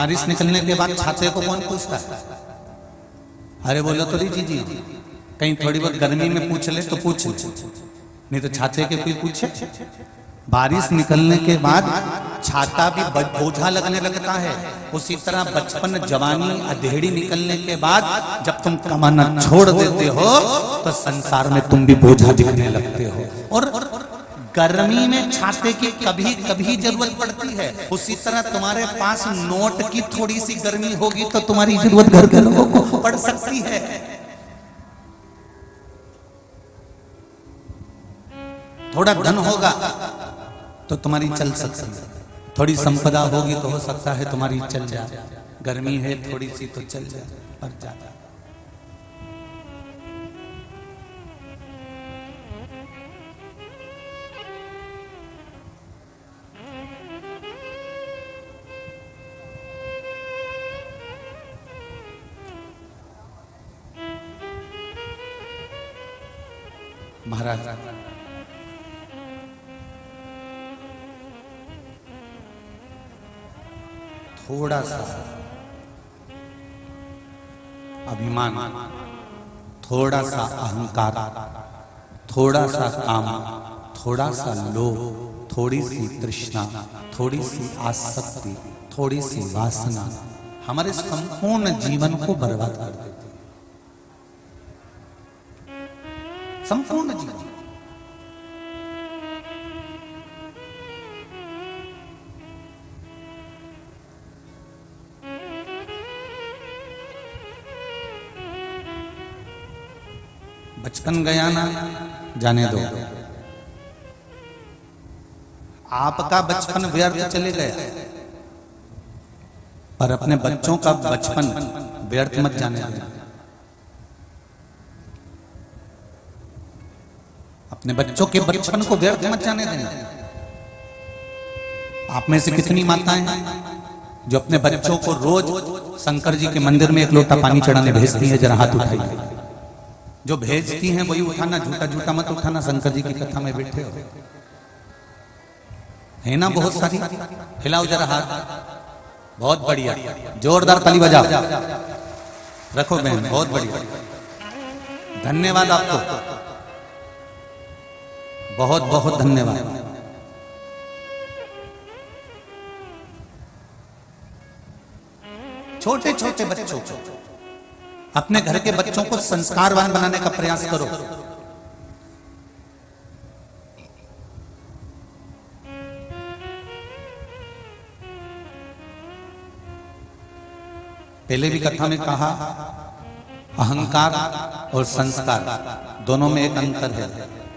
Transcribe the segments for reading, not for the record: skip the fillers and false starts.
बारिश निकलने के बाद छाते को कौन पूछता है? अरे बोलो तो जी जी कहीं थोड़ी बहुत गर्मी में पूछ ले तो पूछ ले, नहीं तो छाते के कोई पूछे? बारिश निकलने के बाद छाता भी बोझा लगने लगता है। उसी तरह बचपन जवानी अधेड़ी निकलने के बाद जब तुम कमाना छोड़ देते हो तो संसार में तुम भी बोझा दिखने लगते हो। और गर्मी में छाते की कभी कभी जरूरत पड़ती है। उसी तरह तुम्हारे पास नोट की थोड़ी सी गर्मी होगी तो तुम्हारी जरूरत घर के लोगों को पड़ सकती है। थोड़ा धन होगा तो तुम्हारी चल सकती है, थोड़ी संपदा होगी तो हो सकता है तुम्हारी चल जाए। गर्मी है थोड़ी सी तो चल जाए, पर ज्यादा महाराज थोड़ा सा अभिमान, थोड़ा सा अहंकार, थोड़ा सा काम, थोड़ा सा लोभ, थोड़ी सी तृष्णा, थोड़ी सी आसक्ति, थोड़ी सी वासना हमारे संपूर्ण जीवन को बर्बाद कर देती है। संपूर्ण जीवन। बचपन गया ना जाने दो, आपका बचपन व्यर्थ चले गया, पर अपने बच्चों का बचपन व्यर्थ मत जाने देना। अपने बच्चों के बचपन को व्यर्थ मत जाने देना। आप में से कितनी माताएं हैं जो अपने बच्चों को रोज शंकर जी के मंदिर में एक लोटा पानी चढ़ाने भेजती हैं? जरा हाथ उठाइए। जो भेजती हैं वही उठाना, झूठा झूठा मत उठाना। शंकर जी की कथा में बैठे हो है ना बहुत सारी। हिलाओ जरा हाथ, बहुत बढ़िया, जोरदार ताली बजाओ। रखो बहन, बहुत बढ़िया, धन्यवाद आपको, बहुत बहुत धन्यवाद। छोटे छोटे बच्चों को, अपने घर के बच्चों को संस्कारवान बनाने का प्रयास करो। पहले भी कथा में कहा, अहंकार और संस्कार दोनों में एक अंतर है।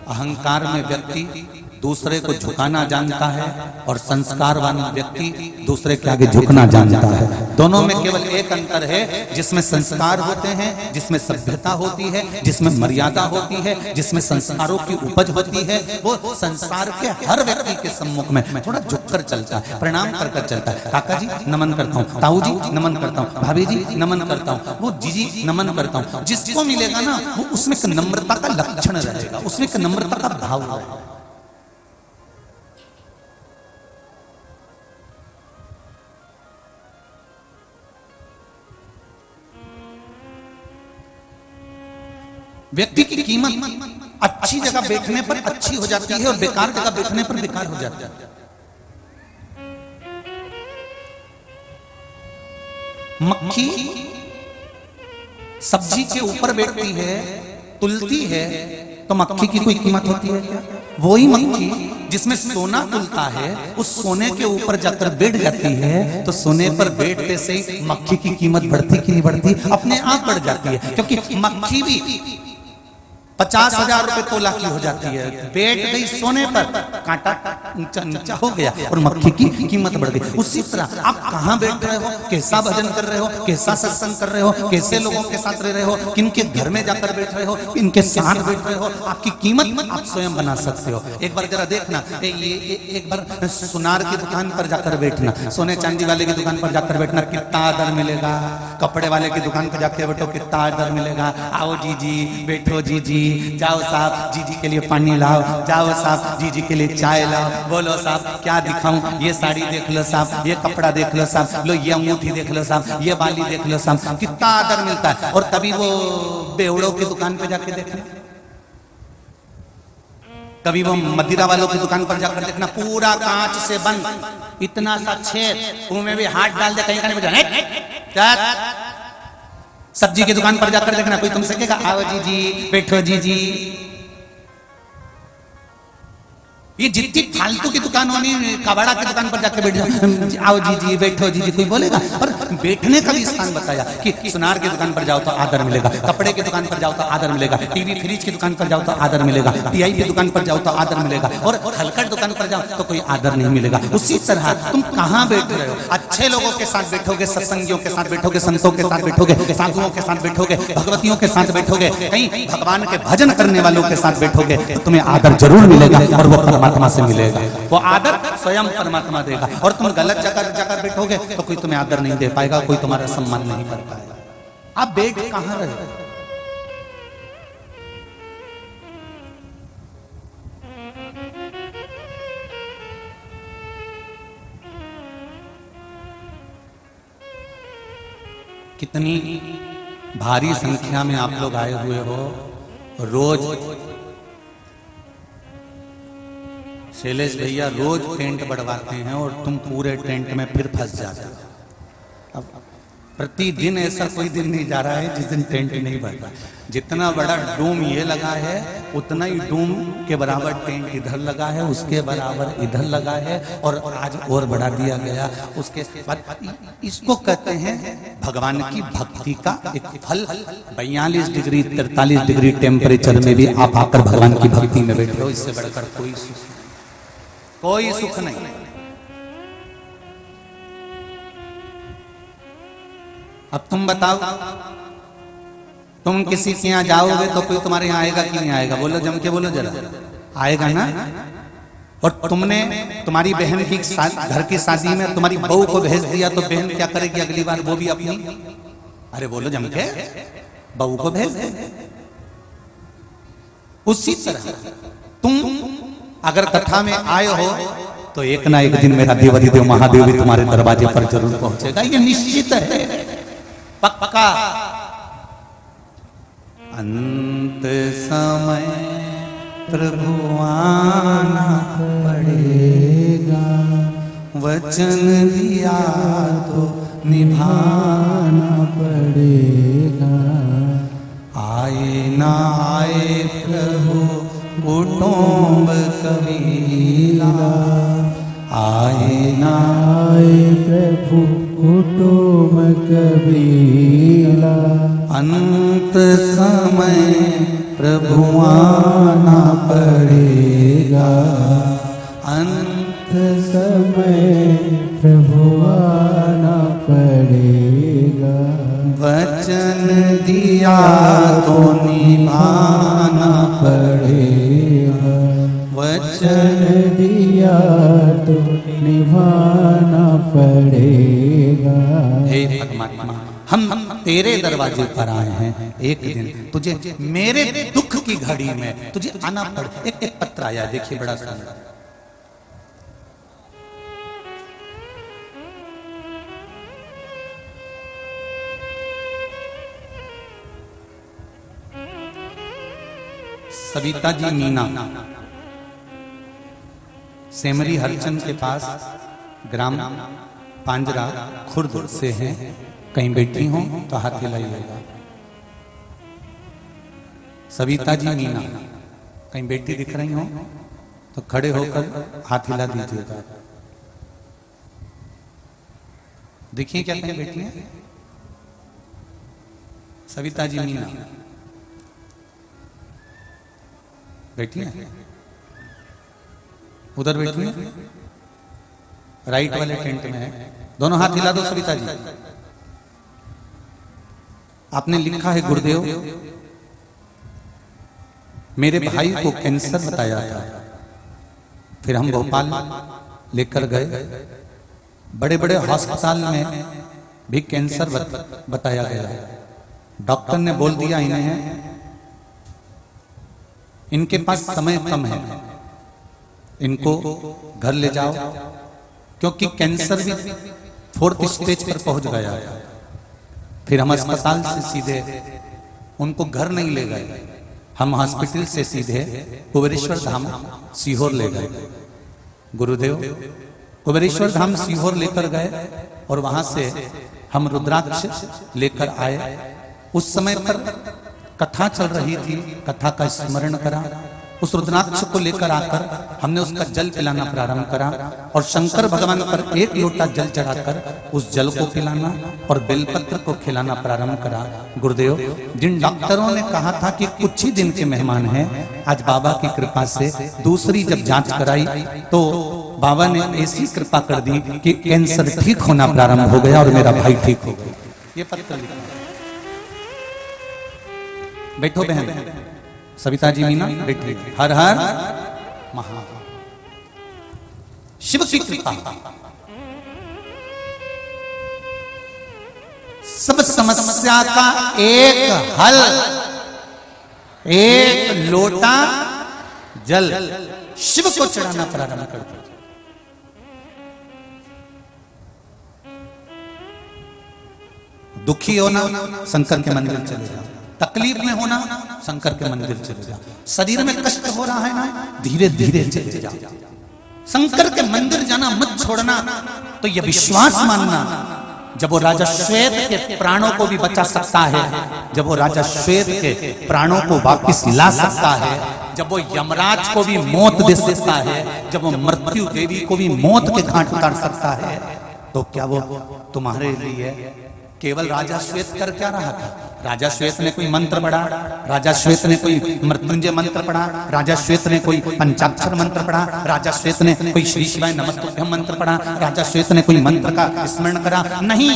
अहंकार में व्यक्ति दूसरे को झुकाना जानता है और संस्कारवान व्यक्ति दूसरे के आगे झुकना जानता है। दोनों में केवल एक अंतर है, जिसमें संस्कार होते हैं, जिसमें सभ्यता होती है, जिसमें मर्यादा होती है, जिसमें संस्कारों की उपज होती है, वो संसार के हर व्यक्ति के सम्मुख में थोड़ा झुककर चलता है, प्रणाम कर चलता है। काका जी नमन करता हूँ, ताऊ जी नमन करता हूँ, भाभी जी नमन करता हूँ, वो जीजी नमन करता हूँ। जिसको मिलेगा ना वो उसमें नम्रता का लक्षण रहेगा, उसमें नम्रता का भाव रहेगा। व्यक्ति की कीमत अच्छी जगह बैठने पर अच्छी हो जाती है और बेकार जगह बैठने पर बेकार हो जाती है। मक्खी सब्जी के ऊपर बैठती है, तुलती है, तो मक्खी की कोई कीमत होती है क्या? वही मक्खी जिसमें सोना तुलता है, उस सोने के ऊपर जाकर बैठ जाती है, तो सोने पर बैठते से मक्खी की कीमत बढ़ती कि नहीं बढ़ती? अपने आप बढ़ जाती है, क्योंकि मक्खी भी 50,000 रुपए तोला की हो जाती है। बैठ गई सोने पर, कांटा ऊंचा नीचा हो गया और मक्खी की कीमत बढ़ गई। उसी तरह आप कहाँ बैठ रहे हो, कैसा भजन कर रहे हो, कैसा सत्संग कर रहे हो, कैसे लोगों के साथ रह रहे हो, किनके घर में जाकर बैठ रहे हो, किनके साथ बैठ रहे हो, आपकी कीमत आप स्वयं बना सकते हो। एक बार जरा देखना, एक बार सुनार की दुकान पर जाकर बैठना, सोने चांदी वाले की दुकान पर जाकर बैठना, कितना आदर मिलेगा। कपड़े वाले की दुकान पर जाकर बैठो, कितना आदर मिलेगा। आओ जी जी, बैठो जी जी, जाओ साहब जीजी के लिए पानी लाओ, जाओ साहब जीजी के लिए चाय लाओ, बोलो साहब क्या दिखाऊं, ये साड़ी देख लो साहब, ये कपड़ा देख लो साहब, लो ये अंगूठी देख लो साहब, ये बाली देख लो साहब, कितना आदर मिलता है। और कभी वो बेवड़ों की दुकान पे जाके देखना, कभी वो मदिरा वालों की दुकान पर जाकर देखना, पूरा कांच से बंद, इतना सा छेद, मुंह में भी हाथ डाल दे कहीं का नहीं बजा। सब्जी की दुकान पर जाकर देखना, कोई तुमसे कहेगा आओ जीजी बैठो जीजी। ये जितनी फालतू की दुकान होनी, कबाड़ा की दुकान पर जाकर बैठ जाओ, आओ जीजी बैठो जीजी, कोई बोलेगा। और बैठने का भी स्थान बताया कि सुनार की दुकान पर जाओ तो आदर मिलेगा, कपड़े की दुकान पर जाओ तो आदर मिलेगा, टीवी फ्रिज की दुकान पर जाओ तो आदर मिलेगा, टीआई की दुकान पर जाओ तो आदर मिलेगा, और हलकट दुकान पर जाओ तो कोई आदर नहीं मिलेगा। उसी तरह तुम कहाँ बैठ रहे हो, अच्छे लोगों के साथ बैठोगे, सत्संगियों के साथ बैठोगे, संतों के साथ बैठोगे, साधुओं के साथ बैठोगे, भगवतियों के साथ बैठोगे, कहीं भगवान के भजन करने वालों के साथ बैठोगे तो तुम्हें आदर जरूर मिलेगा, और वो परमात्मा से मिलेगा। वो आदर स्वयं परमात्मा देगा। और तुम गलत जगह जाकर बैठोगे तो कोई तुम्हें आदर नहीं दे पाएगा, कोई तुम्हारा सम्मान नहीं कर पाएगा। आप बैठ कहां रहे? कितनी भारी संख्या में आप लोग आए हुए हो। रोज शैलेश भैया रोज टेंट बढ़वाते हैं और तुम पूरे टेंट में फिर फंस जाते हो। अब प्रतिदिन ऐसा कोई दिन नहीं जा रहा है जिस दिन टेंट नहीं बढ़ता। जितना बड़ा डूम ये लगा है उतना ही डूम के बराबर टेंट इधर लगा है, उसके बराबर इधर लगा है, और आज और बढ़ा दिया गया। उसके बाद इसको कहते हैं भगवान की भक्ति का एक फल। 42 डिग्री 43 डिग्री टेम्परेचर में भी आप आकर भगवान की भक्ति में बैठे हो, इससे बढ़कर कोई सुख नहीं। अब तुम बताओ, तुम किसी के यहाँ जाओगे तो कोई तुम्हारे यहाँ आएगा कि नहीं आएगा? बोलो, जम के बोलो जरा, आएगा ना? और तुमने तुम्हारी बहन की घर की शादी में तुम्हारी बहू को भेज दिया तो बहन क्या करेगी अगली बार? वो भी अपनी, अरे बोलो जम के, बहू को भेज दे। उसी तरह तुम अगर कथा में आए हो तो एक ना एक दिन मेरा देवाधिदेव महादेव भी तुम्हारे दरवाजे पर जरूर पहुंचेगा, ये निश्चित है, पक्का। अंत समय प्रभु आना पड़ेगा, वचन दिया तो निभाना पड़ेगा। आए ना आए प्रभु कुटुंब कबीला, आए ना आए प्रभु कुटुंब कबीला। अंत समय प्रभु आना पड़ेगा, अंत समय प्रभु आना पड़ेगा। वचन दिया तो निभाना पड़ेगा, वचन दिया तो निभाना पड़ेगा। हे परमात्मा, हम तेरे दरवाजे पर आए हैं, एक दिन तुझे मेरे दुख की घड़ी में तुझे आना पड़े। एक पत्र आया, देखिए बड़ा सुंदर। सविता जी मीना सेमरी हरचंद के पास ग्राम पांजरा खुर्द से हैं। कहीं बैठी हो तो हाथ हिलाइएगा। सविता जी मीना कहीं बैठी दिख रही हो तो खड़े होकर हाथ हिला दीजिएगा। देखिए क्या कहीं बैठी है सविता जी मीना? बैठी है, उधर बैठी है, राइट वाले टेंट में है। दोनों हाथ हिला दो सविता जी। आपने लिखा है, गुरुदेव मेरे भाई को कैंसर बताया था, फिर हम भोपाल लेकर गए, बड़े बड़े अस्पताल में भी कैंसर बताया गया। डॉक्टर ने बोल दिया इन्हें इनके पास समय कम है, इनको घर ले जाओ, क्योंकि कैंसर भी 4th स्टेज पर पहुंच गया है। फिर हम अस्पताल से सीधे उनको घर नहीं ले गए, हम हॉस्पिटल से सीधे कुबेरेश्वर धाम सीहोर ले गए। गुरुदेव कुबेरेश्वर धाम सीहोर लेकर गए और वहां से हम रुद्राक्ष लेकर आए। उस समय पर कथा चल रही थी, कथा का स्मरण करा, उस रुद्राक्ष को लेकर आकर हमने उसका जल पिलाना प्रारंभ करा और शंकर भगवान पर 1 लोटा जल चढ़ाकर उस जल को पिलाना और बेलपत्र को खिलाना प्रारंभ करा। गुरुदेव, जिन डॉक्टरों ने कहा था कि कुछ ही दिन के मेहमान हैं, आज बाबा की कृपा से दूसरी जब जांच कराई तो बाबा ने ऐसी कृपा कर दी कि कैंसर ठीक होना प्रारंभ हो गया और मेरा भाई ठीक हो गया। ये पत्र लिखा। बैठो बहन, सविता जी मीना बैठी। हर हर महादेव। शिव की कृपा, सब समस्या का एक हल, 1 लोटा जल शिव को चढ़ाना प्रारंभ कर दो। दुखी होना, शंकर के मंदिर चले जाओ। तकलीफ में होना, शंकर के मंदिर चले जाओ। शरीर में कष्ट हो रहा है ना, धीरे धीरे चले जाओ। शंकर के मंदिर जाना मत छोड़ना। तो यह विश्वास मानना, जब वो राजा श्वेत के प्राणों को भी बचा सकता है, जब वो राजा श्वेत के प्राणों को वापस ला सकता है, जब वो यमराज को भी मौत दे सकता है, जब वो मृत्यु देवी को भी मौत के घाट उतार सकता है, तो क्या वो तुम्हारे लिए केवल राजा श्वेत कर क्या रहा था? राजा श्वेत ने कोई मंत्र पढ़ा, राजा श्वेत ने कोई मृत्युंजय मंत्र पढ़ा, राजा श्वेत ने कोई पंचाक्षर मंत्र पढ़ा, राजा श्वेत ने कोई श्री शिवाय नमस्तुभ्यम मंत्र पढ़ा, राजा श्वेत ने कोई मंत्र का स्मरण करा? नहीं,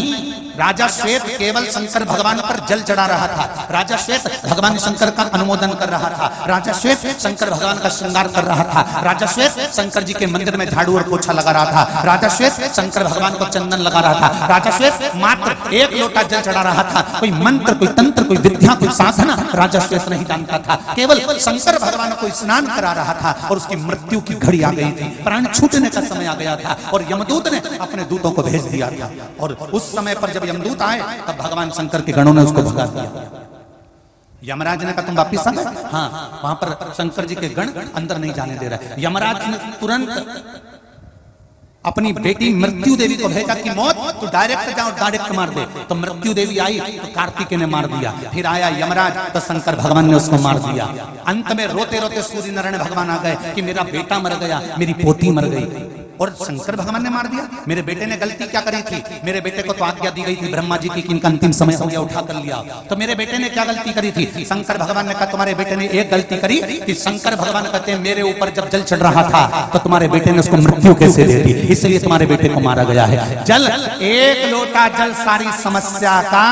राजा श्वेत केवल शंकर भगवान पर जल चढ़ा रहा था। राजा श्वेत भगवान शंकर का अनुमोदन कर रहा था। राजा श्वेत शंकर भगवान का श्रृंगार कर रहा था। राजा श्वेत शंकर जी के मंदिर में झाड़ू और पोछा लगा रहा था। राजा श्वेत शंकर भगवान को चंदन लगा रहा था। राजा श्वेत मात्र 1 लोटा जल चढ़ा रहा था। कोई मंत्र, कोई तंत्र, कोई विद्या, कोई साधना राजा श्वेत नहीं जानता था। केवल शंकर भगवान को स्नान करा रहा था और उसकी मृत्यु की घड़ी आ गई थी, प्राण छूटने का समय आ गया था और यमदूत ने अपने दूतों को भेज दिया था। और उस समय पर जब यमदूत आए तब भगवान शंकर के गणों ने उसको भगा दिया। यमराज ने कहा तुम वापिस आ गए? हाँ, वहां पर शंकर जी के गण अंदर नहीं जाने दे रहे। यमराज ने तुरंत अपनी बेटी मृत्यु देवी को भेजा कि मौत तू डायरेक्ट जा और डायरेक्ट मार दे। तो मृत्यु देवी आई तो कार्तिकेय ने मार दिया। फिर आया यमराज तो शंकर भगवान ने उसको मार दिया। अंत में रोते रोते सूर्य नारायण भगवान आ गए कि मेरा बेटा मर गया, मेरी पोती मर गई। और शंकर भगवान ने मार दिया। मेरे बेटे ने गलती क्या करी थी? मेरे बेटे को तो आज्ञा दी गई थी ब्रह्मा जी की कि इनका अंतिम समय हो गया, उठा कर लिया। तो मेरे बेटे ने क्या गलती करी थी? शंकर भगवान ने कहा तुम्हारे बेटे ने एक गलती करी कि शंकर भगवान कहते हैं मेरे ऊपर जब जल चढ़ रहा था तो तुम्हारे बेटे ने उसको मृत्यु कैसे दे दी, इसलिए तुम्हारे बेटे को मारा गया है। जल, 1 लोटा जल सारी समस्या का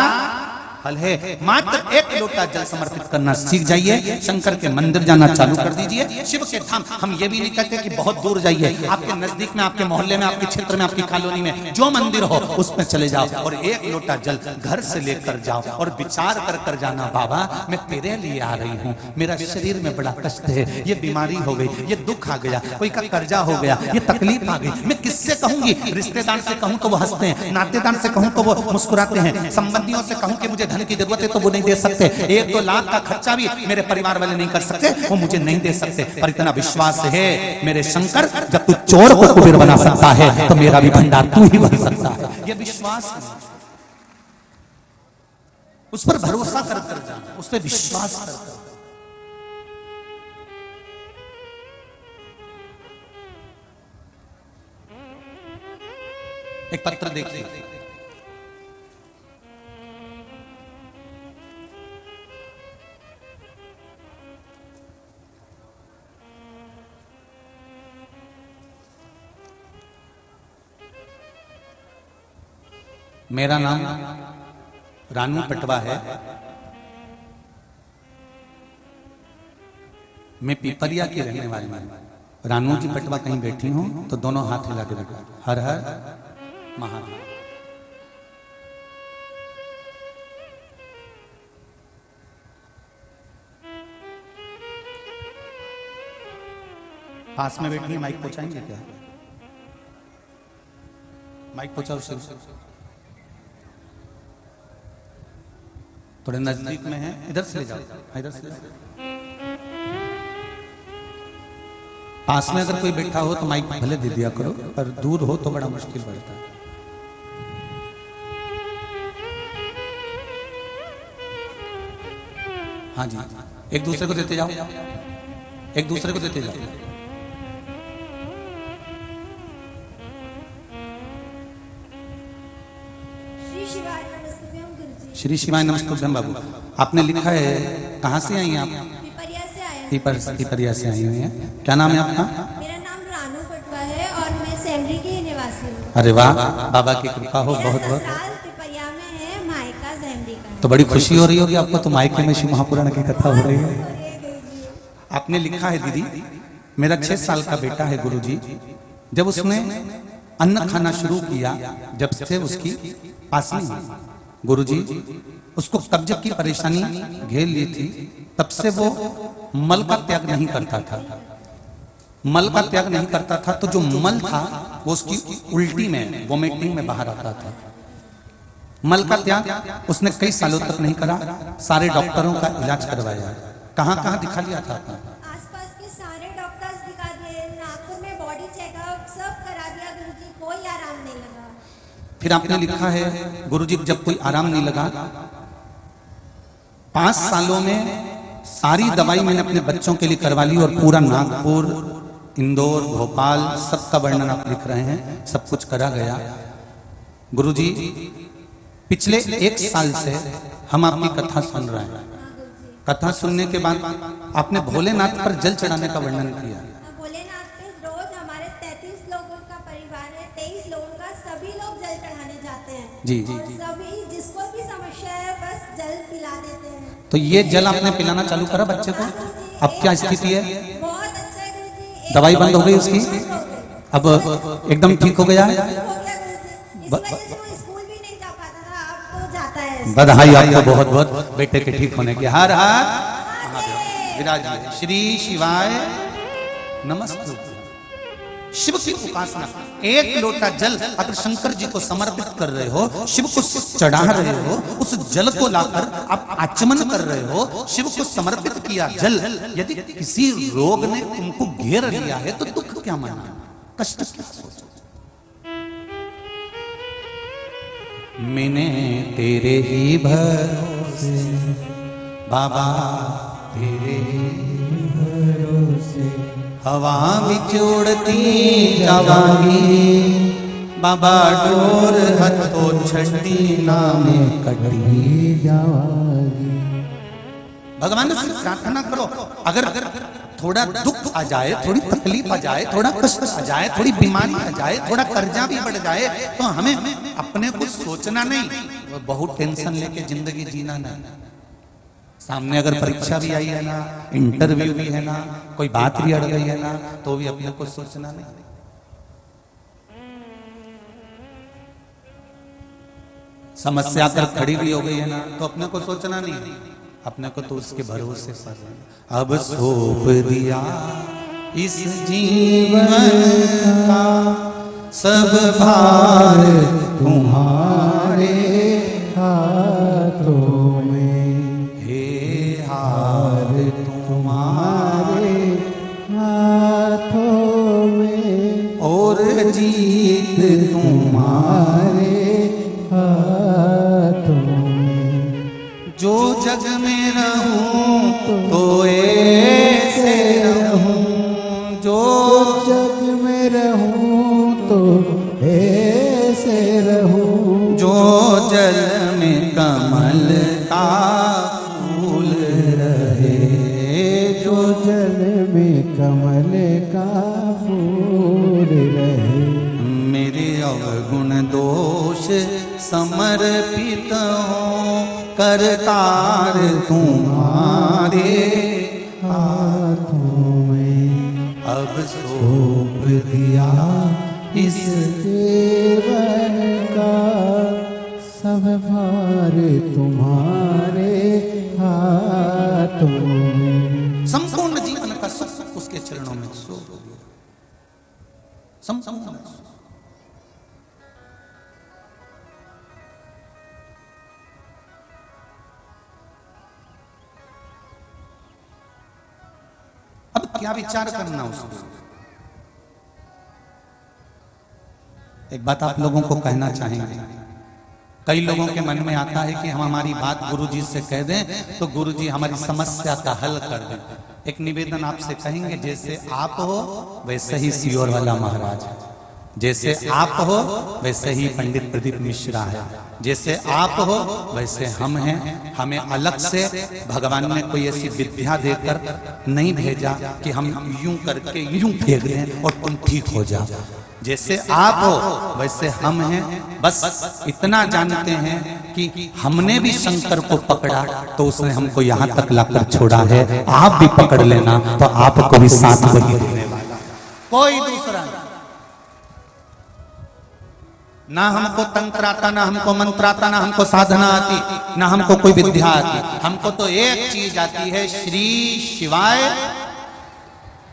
हल है। मात्र 1 लोटा जल समर्पित करना सीख जाइए। शंकर के मंदिर जाना चालू कर दीजिए। शिव के धाम, हम ये भी नहीं कहते कि बहुत दूर जाइए। आपके नजदीक में, आपके मोहल्ले में, आपके क्षेत्र में, आपकी कॉलोनी में जो मंदिर हो उसमें चले जाओ और 1 लोटा जल घर से लेकर जाओ और विचार कर कर जाना, बाबा मैं तेरे लिए आ रही हूँ, मेरा शरीर में बड़ा कष्ट है, ये बीमारी हो गई, ये दुख आ गया, कोई का कर्जा हो गया, ये तकलीफ आ गई, मैं किससे कहूंगी? रिश्तेदार से कहूं तो वो हंसते हैं, नातेदार से कहूं तो वो मुस्कुराते हैं, संबंधियों से कहूं कि मुझे धन की जरूरत है तो वो नहीं दे सकते, 1-2 लाख का खर्चा भी मेरे परिवार वाले नहीं कर सकते, वो मुझे नहीं दे सकते। पर इतना विश्वास है मेरे शंकर, जब तू चोर को कुबेर बना सकता है तो मेरा भी भंडार तू ही बन सकता है। ये विश्वास, उस पर भरोसा कर कर जाना, उस पर विश्वास कर कर। एक पत्र देखिए, मेरा नाम रानू पटवा है, मैं पिपरिया की रहने वाली हूं। रानू जी पटवा कहीं बैठी हूं तो दोनों हाथ हिला के बैठा, हर हर महादेव। पास में बैठी है, माइक पहुंचाएंगे क्या? माइक पहुंचाओ शिव। थोड़े नजदीक में है, इधर से ले जाओ, इधर से ले जाओ। पास में अगर कोई बैठा हो तो माइक भले दे दिया करो, पर दूर हो तो बड़ा मुश्किल पड़ता है। हाँ जी, एक दूसरे को देते जाओ, एक दूसरे को देते जाओ। श्री शिवाय नमस्तुभ्यम बाबू, आपने लिखा है, कहाँ से आई हैं आप? पिपरिया से आई हुई हैं। क्या नाम है आपका? मेरा नाम रानू पटवा है और मैं सेंडरी की निवासी हूँ। अरे वाह, बाबा की कृपा हो बहुत बहुत। पिपरिया में है, मायका सेंडरी का। तो बड़ी खुशी हो रही होगी आपको, तो मायके में शिव महापुराण की कथा हो रही है। आपने लिखा है दीदी, मेरा 6 साल का बेटा है गुरुजी, जब उसने अन्न खाना शुरू किया, जब से उसकी पासनी हुई गुरुजी, उसको कब्ज की परेशानी घेर ली थी, तब से वो मल का त्याग नहीं करता था। मल का त्याग नहीं करता था, तो जो मल था वो उसकी उल्टी में, वोमिटिंग में बाहर आता था। मल का त्याग उसने कई सालों तक नहीं करा, सारे डॉक्टरों का इलाज करवाया। कहाँ कहाँ दिखा लिया था आपने? आसपास के सारे डॉक्टर्स दिखा दिए, नागपुर में बॉडी चेकअप सब करा दिया गुरुजी, कोई आराम नहीं लगा। फिर आपने लिखा है गुरुजी, जब कोई आराम नहीं लगा, 5 सालों में सारी दवाई मैंने अपने बच्चों के लिए करवा ली और पूरा नागपुर, इंदौर, भोपाल सबका वर्णन आप लिख रहे हैं, सब कुछ करा गया। गुरुजी, पिछले 1 साल से हम आपकी कथा सुन रहे हैं। कथा सुनने के बाद आपने भोलेनाथ पर जल चढ़ाने का वर्णन किया। भोलेनाथ पे रोज हमारे 33 लोगों का परिवार है, 23 लोगों का, सभी लोग जल चढ़ाने जाते हैं। जी जी, सभी जिसको भी समस्या है बस जल पिला देते हैं। तो ये जल आपने पिलाना चालू करा बच्चे को? अब क्या स्थिति है? बहुत अच्छा है गुरुजी। दवाई बंद हो गई उसकी, अब एकदम ठीक हो गया है। बधाई आपको बहुत बहुत बेटे के ठीक होने की। हर हर विराजिए। श्री शिवाय नमस्ते। शिव की उपासना, 1 लोटा जल अगर शंकर जी को समर्पित कर रहे हो, शिव को चढ़ा रहे हो, उस जल को लाकर आप आचमन कर रहे हो, शिव को समर्पित किया जल, यदि किसी रोग ने तुमको घेर लिया है तो दुख क्या माना, कष्ट क्या सोचो। मैंने तेरे ही भरोसे बाबा, तेरे ही भरोसे हवा विच उड़ती जावांगी, बाबा डोर हथों छड़ी नामे कटी जावांगी। भगवान से प्रार्थना करो, अगर थोड़ा दुख आ जाए, थोड़ी तकलीफ आ जाए, थोड़ा कष्ट आ जाए, थोड़ी बीमारी आ जाए, थोड़ा कर्जा भी बढ़ जाए, तो हमें अपने को सोचना नहीं, बहुत टेंशन लेके जिंदगी जीना नहीं। सामने अगर परीक्षा भी आई है ना, इंटरव्यू भी है ना, कोई बात भी अड़ गई है ना, तो भी अपने को सोचना नहीं। समस्या अगर खड़ी भी हो गई है ना, तो अपने को सोचना नहीं, अपने को तो उसके भरोसे पर। अब सौंप दिया इस जीवन का सब भार तुम्हारे हाथों में, हे हार तुम्हारे हाथों में, और जीत तुम्हारे हाथों में। जो जग में रहूं तो ऐसे रहूं, जो जग में रहूं तो ऐसे रहूं, जो जल में कमल का फूल रहे, जो जल में कमल का फूल रहे। मेरे अवगुण दोष समर्पित हो, करतार तुम्हारे हाथों में। अब सौंप दिया इस जीवन का सब भार तुम्हारे हाथों में। संपूर्ण जीवन का सुख उसके चरणों में सो दिया, संपूर्ण। अब क्या विचार करना उसको? एक बात आप लोगों को कहना चाहेंगे, कई लोगों के मन में आता है कि हम हमारी बात गुरुजी से कह दें तो गुरुजी हमारी समस्या का हल कर दें। एक निवेदन आपसे कहेंगे, जैसे आप हो वैसे ही सियोर वाला महाराज है, जैसे आप हो वैसे ही पंडित प्रदीप मिश्रा है, जैसे आप हो वैसे हम हैं। हमें अलग से भगवान ने कोई ऐसी विद्या देकर नहीं भेजा कि हम यूं करके यूं फेंक दें और तुम ठीक हो जाओ। जैसे आप हो वैसे हम हैं। बस इतना जानते हैं कि हमने भी शंकर को पकड़ा तो उसने हमको यहाँ तक लाकर छोड़ा है। आप भी पकड़ लेना तो आपको भी साथ वही देने वाला, कोई दूसरा नहीं। ना हमको तंत्र आता, ना हमको मंत्र आता, ना हमको साधना आती, ना हमको कोई विद्या आती। हमको तो एक चीज आती है, श्री शिवाय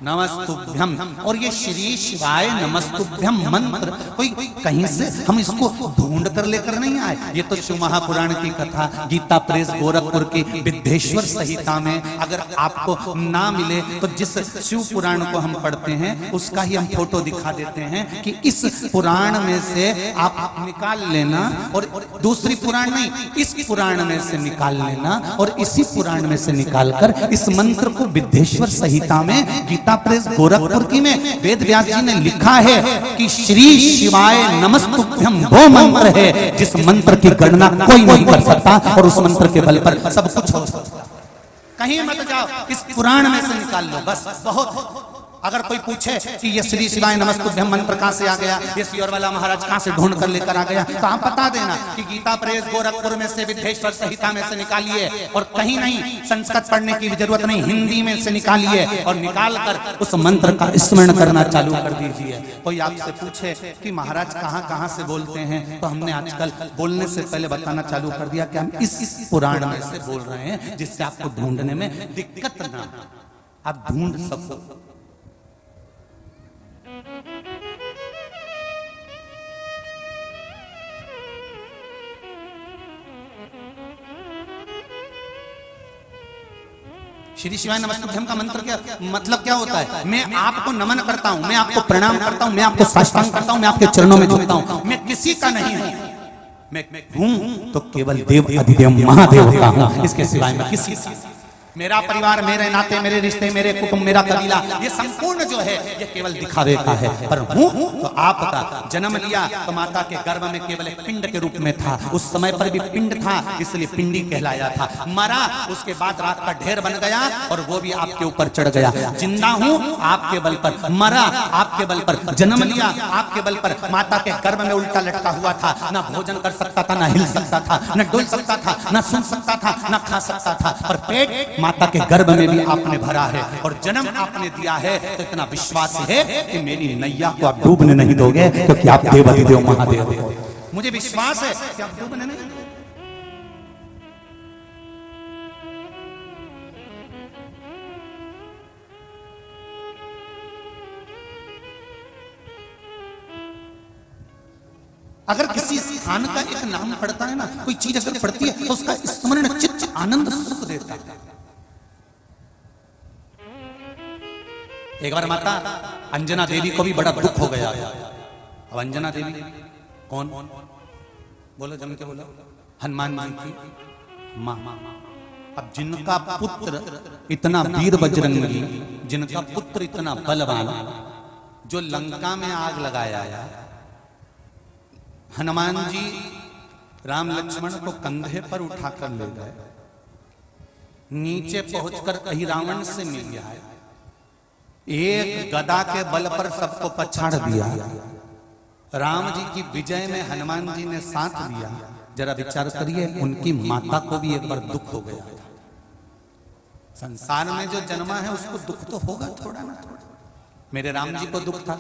नमस्तुभ्यम। और ये श्री शिवाय नमस्तुभ्यम मंत्र कोई कहीं से हम इसको ढूंढ कर लेकर नहीं आए। ये तो शिव महापुराण की कथा, गीता प्रेस गोरखपुर की विद्येश्वर संहिता में अगर आपको ना मिले तो जिस शिव पुराण को हम पढ़ते हैं उसका ही हम फोटो दिखा देते हैं कि इस पुराण में से आप निकाल लेना, और दूसरी पुराण नहीं, इस पुराण में से निकाल लेना, और इसी पुराण में से निकालकर इस मंत्र को विद्येश्वर संहिता में गीता प्रेस गोरखपुर की में वेद व्यास जी ने लिखा है कि श्री शिवाय नमस्तुभ्यम वो मंत्र है जिस मंत्र की गणना कोई नहीं कर सकता, और उस मंत्र के बल पर सब कुछ हो सकता। कहीं मत जाओ, इस पुराण में से निकाल लो, बस बहुत। अगर कोई पूछे कि ये श्री शिवाय नमस्तुभ्यम मंत्र कहां से आ गया, ये सियोर वाला महाराज कहां से ढूंढ कर लेकर आ गया, तो आप बता देना कि गीता प्रेस गोरखपुर में से विद्येश्वर संहिता में से निकालिए, और कहीं नहीं संस्कृत पढ़ने की जरूरत नहीं, हिंदी में से निकालिए और निकाल कर उस मंत्र का स्मरण करना चालू कर दीजिए। कोई आपसे पूछे कि महाराज कहां कहां से बोलते हैं, तो हमने आजकल बोलने से पहले बताना चालू कर दिया कि हम इस पुराण में से बोल रहे हैं, जिससे आपको ढूंढने में दिक्कत ना, आप ढूंढ सको। श्री शिवाय नमस्तुभ्यम का मंत्र क्या मतलब क्या होता है? मैं आपको नमन करता हूं, मैं आपको प्रणाम करता हूं, मैं आपको साष्टांग करता हूं, मैं आपके चरणों में झुकता हूं, मैं किसी का नहीं हूं, मैं हूं तो केवल देव अधिदेव महादेव का हूं, इसके सिवाय मैं किसी का। मेरा परिवार, मेरे नाते, मेरे रिश्ते, मेरे कुटुंब, मेरा कबीला, ये संपूर्ण जो है ये केवल दिखावे का है। पर हूं तो आपका। जन्म लिया तो माता के गर्भ में केवल एक पिंड के रूप में था, उस समय पर भी पिंड था इसलिए पिंडी कहलाया था। मरा, उसके बाद रात का ढेर बन गया और वो भी आपके ऊपर चढ़ गया। जिंदा हूं आपके बल पर, मरा आपके बल पर, जन्म लिया आपके बल पर, माता के गर्भ में उल्टा लटका हुआ था, ना भोजन कर सकता था, ना हिल सकता था, ना डोल सकता था, ना सुन सकता था, ना खा सकता था, पर पेट माता के गर्भ में भी आपने भरा है और जन्म आपने दिया है। तो इतना विश्वास है कि मेरी नैया को आप डूबने नहीं दोगे, क्योंकि आप देव अधिदेव महादेव हो। मुझे विश्वास है कि आप डूबने नहीं दोगे। अगर किसी स्थान का एक नाम पड़ता है ना, कोई चीज अगर पड़ती है तो उसका स्मरण चित्त आनंद सुख देता है। एक बार माता अंजना देवी को भी बड़ा दुख हो गया। अब अंजना देवी कौन? बोलो जम के बोलो। हनुमान जी की मां। अब जिनका पुत्र इतना वीर बजरंगी, जिनका पुत्र इतना बलवान, जो लंका में आग लगाया, हनुमान जी राम लक्ष्मण को कंधे पर उठाकर ले गए, नीचे पहुंचकर कहीं रावण से मिल गया है, एक गदा के बल पर सबको पछाड़ दिया। राम जी की विजय में हनुमान जी ने साथ दिया। जरा विचार करिए, उनकी माता को भी एक बार दुख हो गया था। संसार में जो जन्मा है उसको दुख तो होगा थोड़ा ना थोड़ा। मेरे राम जी को दुख था,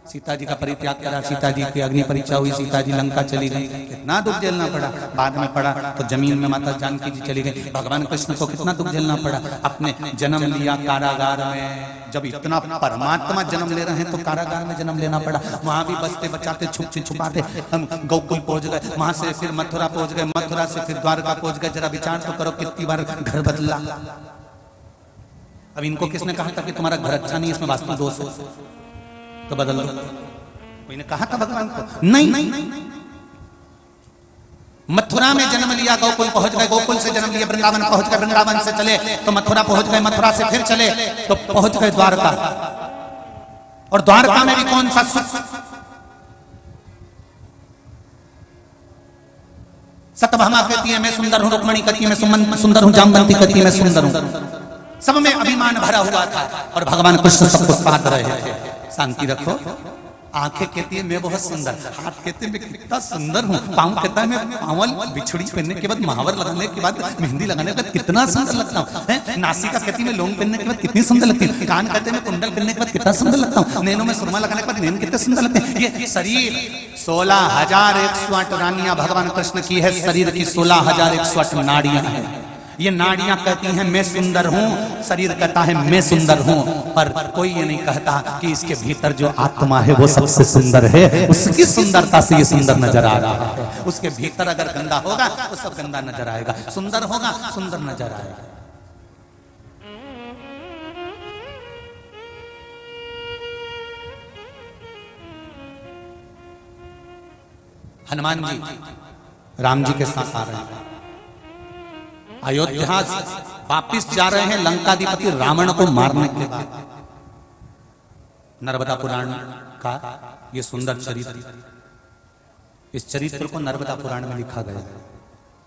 सीता जी का परित्याग करा, सीता जी की अग्नि परीक्षा हुई, सीता जी लंका चली गई, कितना दुख झेलना पड़ा। बाद में पड़ा तो जमीन में माता जानकी जी चली गई। भगवान कृष्ण को कितना दुख झेलना पड़ा, अपने जन्म लिया कारागार में। जब इतना परमात्मा जन्म ले रहे हैं तो कारागार में जन्म लेना पड़ा। वहां भी बचते बचाते छुपाते हम गोकुल पहुंच गए, वहां से फिर मथुरा पहुंच गए, मथुरा से फिर द्वारका पहुंच गए। जरा विचार तो करो कितनी बार घर बदला। अब इनको किसने कहा था कि तुम्हारा घर अच्छा नहीं, इसमें वास्तु दोष है तो बदल दो? कोई ने कहा था भगवान को? नहीं। मथुरा में जन्म लिया, गोकुल पहुंच गए, गोकुल से जन्म लिया, वृंदावन पहुंच गए, वृंदावन से चले तो मथुरा पहुंच गए, मथुरा से फिर चले तो पहुंच गए द्वारका। और द्वारका में भी कौन सा सुख? सत्यभामा कहती है मैं सुंदर हूं, रुक्मणी कहती है मैं सुंदर हूं, जामवंती कहती है मैं सुंदर हूं। सब में अभिमान भरा हुआ था और भगवान कृष्ण सबको साथ रहे थे। शांति रखो। आंखें कहती है मैं बहुत सुंदर, हाथ कहते हैं मैं कितना सुंदर हूँ, पाँव कहता है मैं पावल बिछड़ी पहनने के बाद, महावर लगाने के बाद, मेहंदी लगाने के बाद कितना सुंदर लगता हूँ। नासिका कहती है मैं लौंग पहनने के बाद कितनी सुंदर लगती हूँ। कान कहते हैं मैं कुंडल पहनने के बाद कितना सुंदर लगता हूँ। नैनों में सुरमा लगाने के बाद नैन कितने सुंदर लगते हैं। ये शरीर 16,108 रानियां भगवान कृष्ण की है, शरीर की 16,108 नाड़ियां हैं। ये नाड़ियां कहती हैं मैं सुंदर हूं, शरीर कहता है मैं सुंदर हूं, पर कोई ये नहीं कहता कि इसके भीतर जो आत्मा है वो सबसे सुंदर है। उसकी सुंदरता से ये सुंदर नजर आ रहा है। उसके भीतर अगर गंदा होगा तो सब गंदा नजर आएगा, सुंदर होगा सुंदर नजर आएगा। हनुमान जी राम जी के साथ आ रहे हैं, अयोध्या वापिस जा रहे हैं लंकाधिपति रावण को मारने के बाद। नर्मदा पुराण का ये सुंदर चरित्र, इस चरित्र को नर्मदा पुराण में लिखा गया है,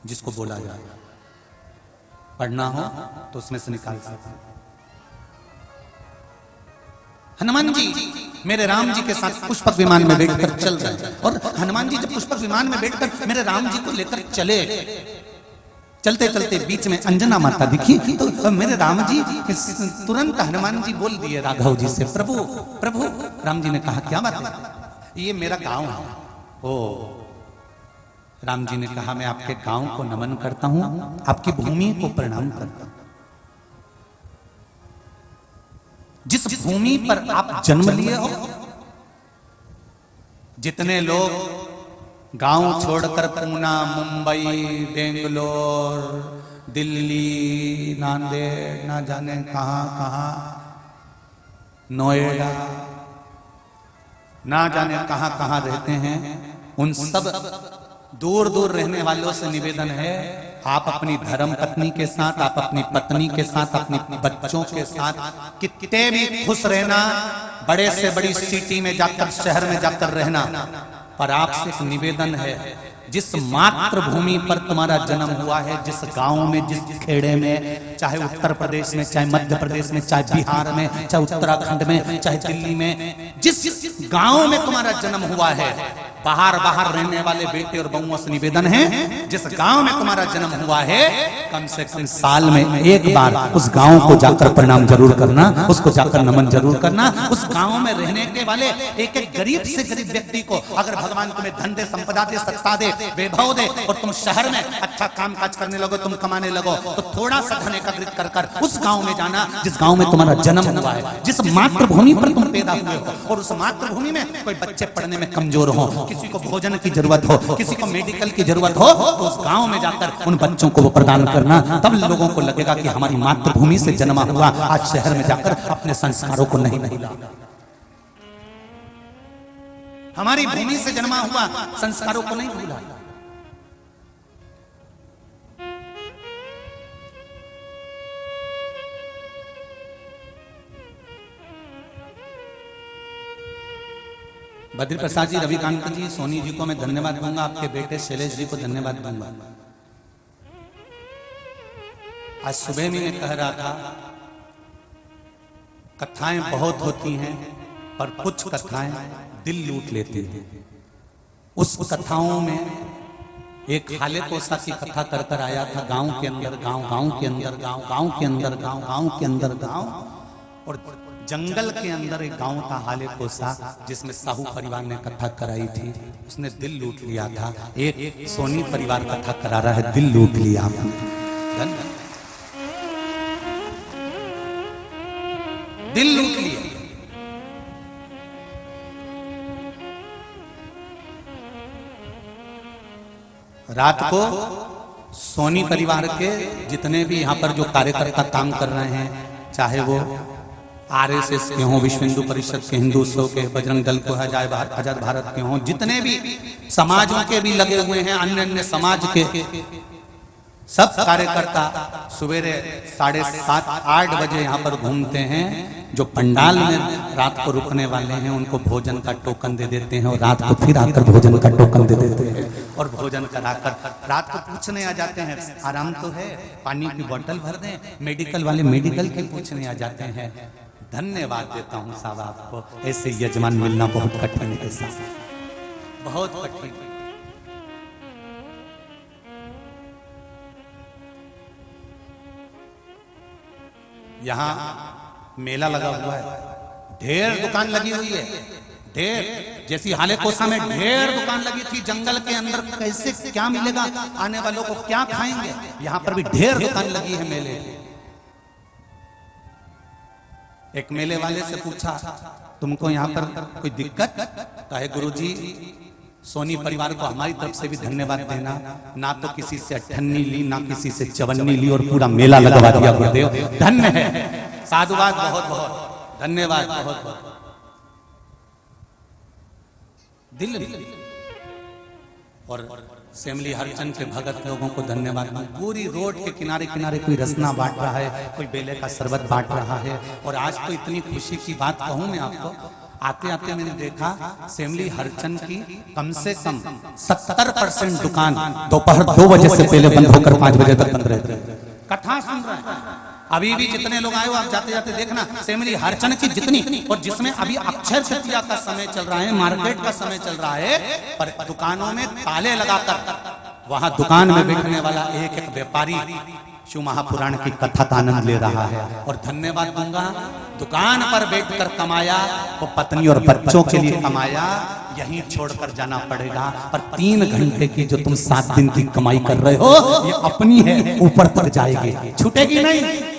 जिसको बोला जाए पढ़ना हो तो उसमें से निकाल सकते। हनुमान जी मेरे राम जी के साथ पुष्पक विमान में बैठकर चल रहे हैं, और हनुमान जी जब पुष्पक विमान में बैठकर मेरे राम जी को लेकर चले, चलते चलते बीच में अंजना माता दिखी तो मेरे राम जी तुरंत हनुमान जी बोल दिए राघव जी से, प्रभु प्रभु। राम जी ने कहा क्या बात है? ये मेरा गांव है। ओ राम जी ने कहा मैं आपके गांव को नमन करता हूं, आपकी भूमि को प्रणाम करता हूं। जिस भूमि पर आप जन्म लिए हो, जितने लोग गांव छोड़कर पूना, मुंबई, बेंगलोर, दिल्ली, नांदेड़, ना जाने कहां कहां, नोएडा, ना जाने कहां कहां रहते हैं, उन सब दूर दूर रहने वालों से निवेदन है आप अपनी धर्म पत्नी के साथ, आप अपनी पत्नी के साथ, अपने बच्चों के साथ कितने भी खुश रहना, बड़े से बड़ी सिटी में जाकर, शहर में जाकर रहना, पर आपसे एक निवेदन है, जिस मातृभूमि पर तुम्हारा जन्म हुआ है, जिस गांव में, जिस खेड़े में, चाहे उत्तर प्रदेश में, चाहे मध्य प्रदेश में, चाहे बिहार में, चाहे उत्तराखंड में, चाहे दिल्ली में, जिस गांव में तुम्हारा जन्म हुआ है, बाहर बाहर रहने वाले बेटे और बहुओं से निवेदन है, जिस गांव में तुम्हारा जन्म हुआ है, कम से कम साल में एक बार उस गांव को जाकर प्रणाम जरूर करना, उसको जाकर नमन जरूर करना। उस गांव में रहने के वाले एक एक गरीब से गरीब व्यक्ति को अगर भगवान तुम्हें धन दे, संपदा दे, सत्ता दे, वैभव दे, और तुम शहर में अच्छा काम काज करने लगो, तुम कमाने लगो, तो थोड़ा सा धन एकत्रित कर कर उस गांव में जाना जिस गांव में तुम्हारा जन्म हुआ है, जिस मातृभूमि पर तुम पैदा हुए हो, और उस मातृभूमि में कोई बच्चे पढ़ने में कमजोर हो, किसी को भोजन की जरूरत हो, किसी को मेडिकल की जरूरत हो, तो उस गांव में जाकर उन बच्चों को वो प्रदान करना। तब लोगों को लगेगा कि हमारी मातृभूमि से जन्मा हुआ, आज शहर में जाकर अपने संस्कारों को नहीं भूला, हमारी भूमि से जन्मा हुआ संस्कारों को नहीं भूला। बद्री प्रसाद जी, रविकांत जी, सोनी जी को मैं धन्यवाद दूंगा, आपके बेटे शैलेश जी को धन्यवाद दूंगा। आज सुबह में मैं कह रहा था कथाएं बहुत होती हैं, पर कुछ कथाएं दिल लूट लेती हैं। उस कथाओं में एक हाले कोसा की कथा कर कर आया था, गांव के अंदर गांव, गांव के अंदर गांव, गांव के अंदर गांव, गांव के अंदर गांव, और जंगल के अंदर एक गांव था हाले कोसा, जिसमें साहू परिवार ने कथा कराई थी। उसने दिल लूट लिया था। एक सोनी परिवार कथा करा रहा है, दिल लूट लिया आपने, दिल लूट लिया। रात को सोनी परिवार के जितने भी यहाँ पर जो कार्यकर्ता काम कर रहे हैं, चाहे वो आरएसएस के हों, विश्व हिंदू परिषद के, हिंदू उत्सव के, बजरंग दल को, आजाद भारत के हों, जितने भी समाजों के भी लगे हुए हैं, अन्य अन्य समाज के सब कार्यकर्ता सवेरे 7:30-8 बजे यहाँ पर घूमते हैं। जो पंडाल में रात को रुकने वाले हैं उनको भोजन का टोकन दे देते हैं और रात को फिर आकर भोजन का टोकन दे देते हैं और भोजन कराकर रात को पूछने आ जाते हैं, आराम तो है, पानी की बोतल भर दें। मेडिकल वाले मेडिकल के पूछने आ जाते हैं। धन्यवाद देता हूँ साहब आपको, ऐसे यजमान मिलना बहुत कठिन है साहब, बहुत कठिन। यहाँ मेला लगा हुआ है, ढेर दुकान लगी हुई है, ढेर, जैसी हाले कोसा में ढेर दुकान लगी थी जंगल के अंदर, कैसे क्या मिलेगा, आने वालों को क्या खाएंगे, यहाँ पर भी ढेर दुकान लगी है मेले। एक मेले वाले से पूछा, तुमको यहाँ पर कोई दिक्कत? कहे गुरुजी, सोनी परिवार को हमारी तरफ से भी धन्यवाद देना, ना तो किसी से अठन्नी ली, ना किसी से चवन्नी ली और पूरा मेला लगवा दिया गुरुदेव, धन्य है, साधुवाद, बहुत बहुत धन्यवाद, बहुत बहुत दिल। और सेमली हरचंद के भगत लोगों को धन्यवाद। पूरी रोड के किनारे किनारे कोई रसना बांट रहा है, कोई बेले का शरबत बांट रहा है। और आज तो इतनी खुशी की बात कहूं मैं आपको, आते आते मैंने देखा सेमली हरचंद की कम से कम 70% दुकान दोपहर 2 बजे से पहले बंद होकर 5 बजे तक बंद रहते हैं। कथा सुन रहे हैं। अभी भी जितने लोग आए हो आप जाते जाते देखना, सेमली हरचंद की जितनी, और जिसमें अभी अक्षय तृतीया का समय चल रहा है, मार्केट का समय चल रहा है, पर दुकानों में ताले लगाकर वहां दुकान में बैठने वाला एक एक व्यापारी शिव महापुराण की कथा का आनंद ले रहा है। और धन्यवाद दूंगा, दुकान पर बैठकर कमाया वो पत्नी और बच्चों के लिए कमाया, यहीं छोड़कर जाना पड़ेगा। पर 3 घंटे की जो तुम 7 दिन की कमाई कर रहे हो, ये अपनी है, ऊपर तक जाएगी, छूटेगी नहीं।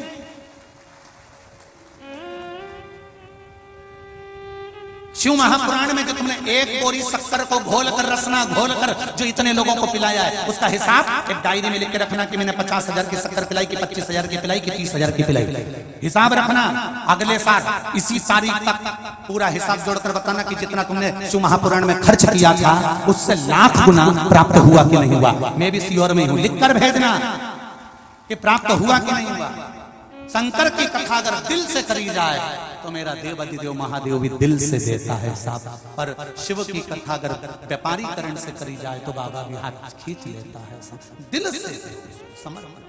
शिव महापुराण में जो तुमने एक बोरी शक्कर को घोलकर, रसना घोलकर जो इतने लोगों को पिलाया है, उसका हिसाब एक डायरी में लिख के रखना कि मैंने 50,000 की शक्कर पिलाई, कि 25,000 की पिलाई, कि 30,000 की पिलाई। हिसाब रखना, अगले साल इसी तारीख तक पूरा हिसाब जोड़कर बताना कि जितना तुमने शिव महापुराण में खर्च किया था उससे लाख गुना प्राप्त हुआ कि नहीं हुआ। मैं भी श्योर में हूं, लिखकर भेजना कि प्राप्त हुआ कि नहीं हुआ। शंकर की कथा अगर दिल से करी जाए तो मेरा देव अधिदेव महादेव भी दिल से देता है साहब। पर शिव की कथा अगर व्यापारीकरण से करी जाए तो बाबा भी हाथ खींच लेता है, दिल से समर्पण,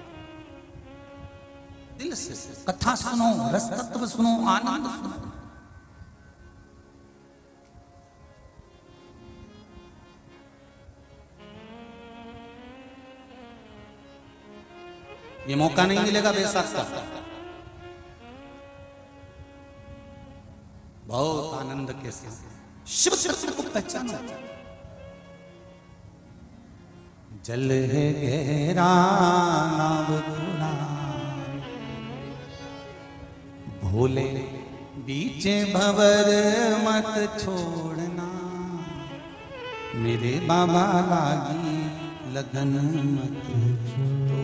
दिल से कथा सुनो, रस तत्व सुनो, आनंद सुनो। ये मौका नहीं मिलेगा बेसाख का। बहुत आनंद के साथ शिव तत्व को पहचानो। जल है गहरा नाव खुला, भोले बीचे भंवर मत छोड़ना, मेरे बाबा लागी लगन मत छोड़ना।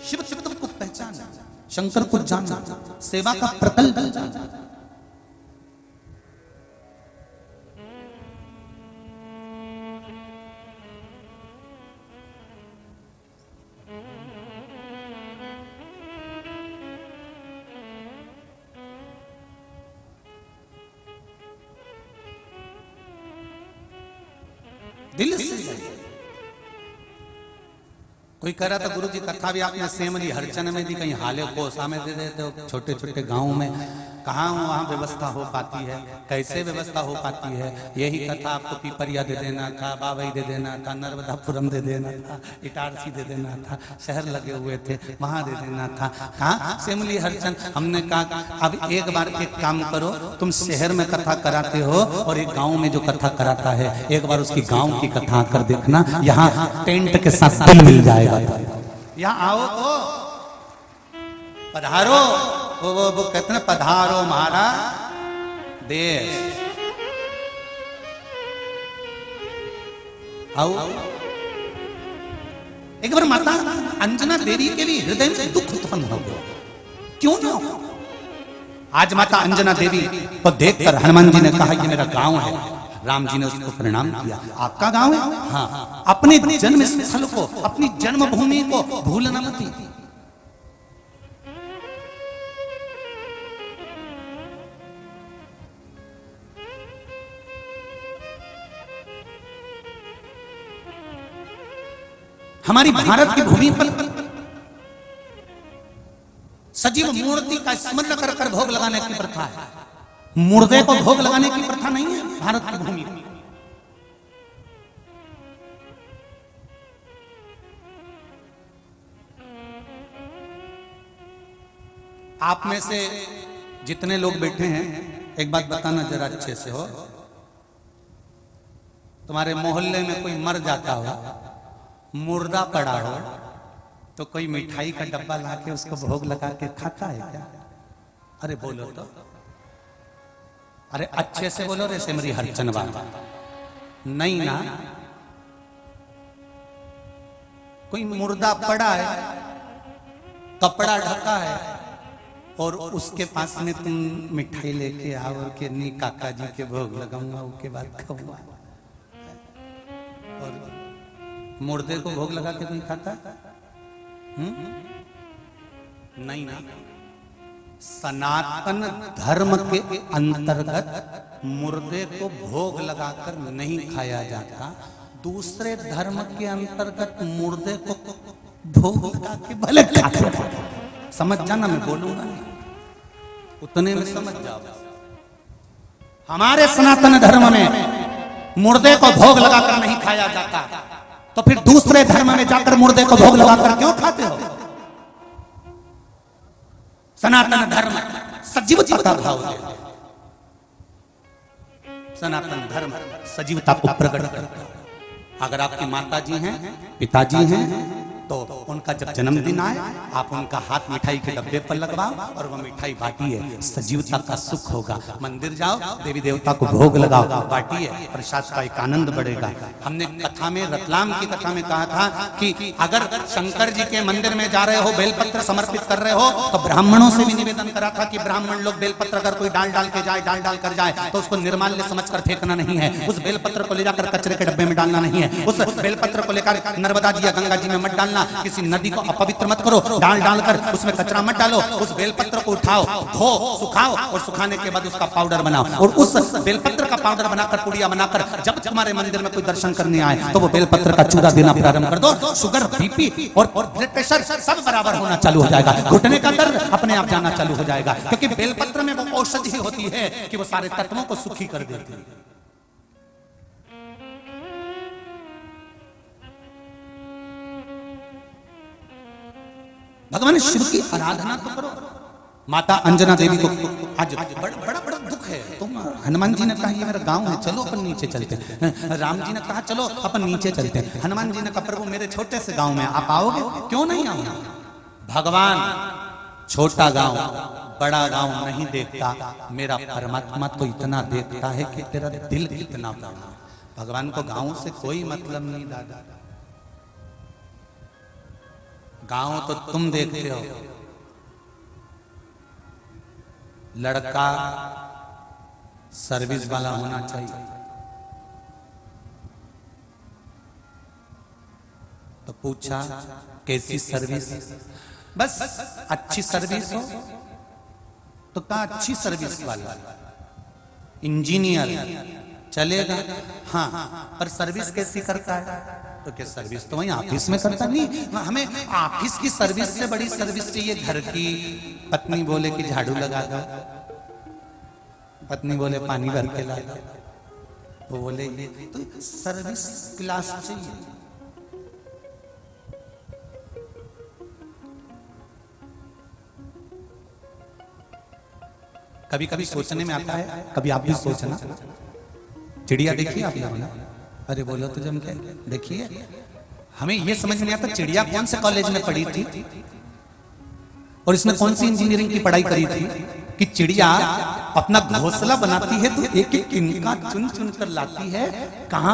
शिव तत्व को पहचाना, शंकर को जानना, सेवा का प्रकल्प जानना। दिल से। कोई कह रहा था गुरुजी कथा भी आपने सेमली हरचंद में दी, कहीं हाले कोसा में दे देते हो, छोटे छोटे गांव में। कहाँ वहाँ व्यवस्था हो पाती है, कैसे व्यवस्था हो पाती है। यही कथा आपको पिपरिया दे देना था, बाबई दे देना था, नर्मदापुरम दे देना था, इटारसी दे देना था, शहर लगे हुए थे वहाँ दे देना था। कहाँ सेमली हरचंद। हमने कहा अब एक बार एक काम करो, तुम शहर में कथा कराते हो और एक गांव में जो कथा कराता है, एक बार उसकी गांव की कथा कर देखना, यहाँ टेंट के साथ दिल मिल जाएगा। यहाँ आओ तो पधारो, वो कहते हैं पधारो हमारा देश। आओ एक बार माता अंजना देवी के भी हृदय में दुख उत्पन्न हो गया। क्यों ना? आज माता अंजना देवी को देखकर हनुमान जी ने कहा ये मेरा गांव है। राम जी ने उसको प्रणाम किया। आपका गांव है? हाँ। अपने जन्म स्थल को, अपनी जन्मभूमि को भूलना मत। हमारी भारत की भूमि पर सजीव मूर्ति का स्मरण कर कर भोग लगाने की प्रथा है। मुर्दे को भोग लगाने की प्रथा नहीं है भारत की भूमि पर। आप में से जितने लोग बैठे हैं, एक बात बताना जरा अच्छे से हो, तुम्हारे मोहल्ले में कोई मर जाता हो, मुर्दा पड़ा हो, तो कोई मिठाई का डब्बा लाके उसको भोग लगा के खाता है क्या? अरे बोलो तो, अरे अच्छे से बोलो रे सिमरी हरचन बाबा। नहीं ना, कोई मुर्दा पड़ा है, कपड़ा ढका है और उसके पास में तुम मिठाई लेके आओ और के नी काका जी के भोग लगाऊंगा, उसके बाद खाऊंगा। और मुर्दे को भोग लगा के कोई खाता? नहीं ना। सनातन धर्म के अंतर्गत मुर्दे को भोग लगाकर नहीं खाया जाता। दूसरे धर्म के अंतर्गत मुर्दे को भोग लगा के भले खाते हैं। समझ जाना, मैं बोलूंगा नहीं, उतने में समझ जाओ। हमारे सनातन धर्म में मुर्दे को भोग लगाकर नहीं खाया जाता, तो फिर दूसरे धर्म में जाकर मुर्दे को भोग लगाकर क्यों खाते हो? सनातन धर्म सजीवता का भाव देता है। सनातन धर्म सजीवता को प्रकट करता है। अगर आपकी माता जी हैं, पिताजी हैं, तो उनका जब जन्मदिन आए आप उनका हाथ मिठाई के डब्बे पर लगवाओ और वो मिठाई बांटिए, सजीवता का सुख होगा। मंदिर जाओ, देवी देवता को भोग लगाओ, बांटिए, प्रसाद का एक आनंद बढ़ेगा। हमने कथा में, रतलाम की कथा में कहा था कि अगर शंकर जी के मंदिर में जा रहे हो, बेलपत्र समर्पित कर रहे हो, तो ब्राह्मणों से भी निवेदन करा था कि ब्राह्मण लोग बेलपत्र अगर कोई डाल डाल के जाए, डाल डाल कर जाए, तो उसको निर्माल्य समझकर फेंकना नहीं है। उस बेलपत्र को ले जाकर कचरे के डब्बे में डालना नहीं है। उस बेलपत्र को लेकर नर्मदा जी या गंगा जी में मत डालना। किसी नदी को अपवित्र मत करो, डाल डालकर उसमें कचरा मत डालो। उस बेलपत्र को उठाओ, धो, सुखाओ और सुखाने के बाद उसका पाउडर बनाओ और उस बेलपत्र का पाउडर बनाकर, पुड़िया बनाकर जब तुम्हारे मंदिर में कोई दर्शन करने आए तो वो बेलपत्र का चूरा देना प्रारंभ कर दो। शुगर, बीपी और ब्लड प्रेशर सब बराबर होना चालू हो जाएगा। घुटने का दर्द अपने आप जाना चालू हो जाएगा, क्योंकि बेलपत्र में वो औषधि होती है कि वो सारे तत्वों को सुखी कर देती है। भगवान शिव की आराधना तो करो। माता अंजना देवी को आज बड़ा बड़ा दुख है। तुम, हनुमान जी ने कहा ये मेरा गांव है, चलो अपन नीचे चलते हैं। राम जी ने कहा चलो अपन नीचे चलते हैं। हनुमान जी ने कहा प्रभु मेरे छोटे से गांव में आप आओगे? क्यों नहीं आओगे? भगवान छोटा गांव बड़ा गांव नहीं देखता, मेरा परमात्मा तो इतना देखता है कि तेरा दिल कितना बड़ा। भगवान को गांव से कोई मतलब नहीं दादा। गांव तो तुम देखते हो, लड़का सर्विस वाला होना चाहिए। तो पूछा कैसी सर्विस? बस अच्छी सर्विस हो तो कहा अच्छी सर्विस वाला। इंजीनियर चलेगा, हाँ, पर सर्विस कैसी करता है? तो क्या सर्विस तो वही ऑफिस में करता नहीं। हमें ऑफिस की सर्विस से बड़ी सर्विस चाहिए घर की। पत्नी बोले कि झाड़ू लगा दो, पत्नी बोले पानी भर के ला। वो बोले ये तो सर्विस क्लास चाहिए। कभी कभी सोचने में आता है, कभी आप भी सोचना, चिड़िया देखिए आप लोगों ने? अरे बोलो तो जम के देखिए। हमें ये समझ नहीं आता चिड़िया कौन से कॉलेज में पढ़ी थी और इसने कौन सी इंजीनियरिंग की पढ़ाई करी थी कि चिड़िया अपना घोंसला बनाती है तो एक एक तिनका चुन चुन कर लाती है, कहां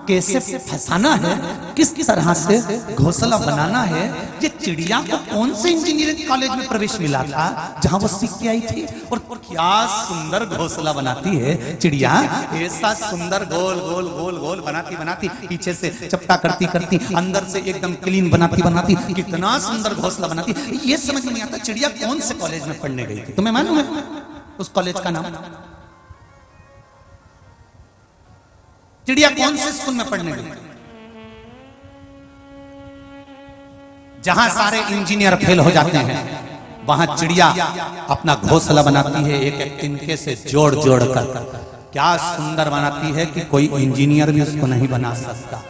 कैसे फंसाना है, किस तरह से घोंसला बनाना है। ये चिड़िया को कौन से इंजीनियरिंग कॉलेज में प्रवेश मिला था जहां वो सीख के आई थी? और क्या सुंदर घोंसला बनाती है चिड़िया, ऐसा सुंदर गोल गोल गोल गोल बनाती बनाती, पीछे से चपटा करती करती, अंदर से एकदम क्लीन बनाती बनाती, कितना सुंदर घोंसला बनाती। ये समझ नहीं आता चिड़िया कौन से कॉलेज में पढ़ने गई थी। तुम्हें मालूम है उस कॉलेज का नाम? चिड़िया कौन से स्कूल में पढ़ने गई? जहां सारे इंजीनियर फेल हो जाते हैं वहां चिड़िया अपना घोंसला बनाती है, एक एक तिनके से जोड़ जोड़ कर। क्या सुंदर बनाती है कि कोई इंजीनियर भी उसको नहीं बना सकता।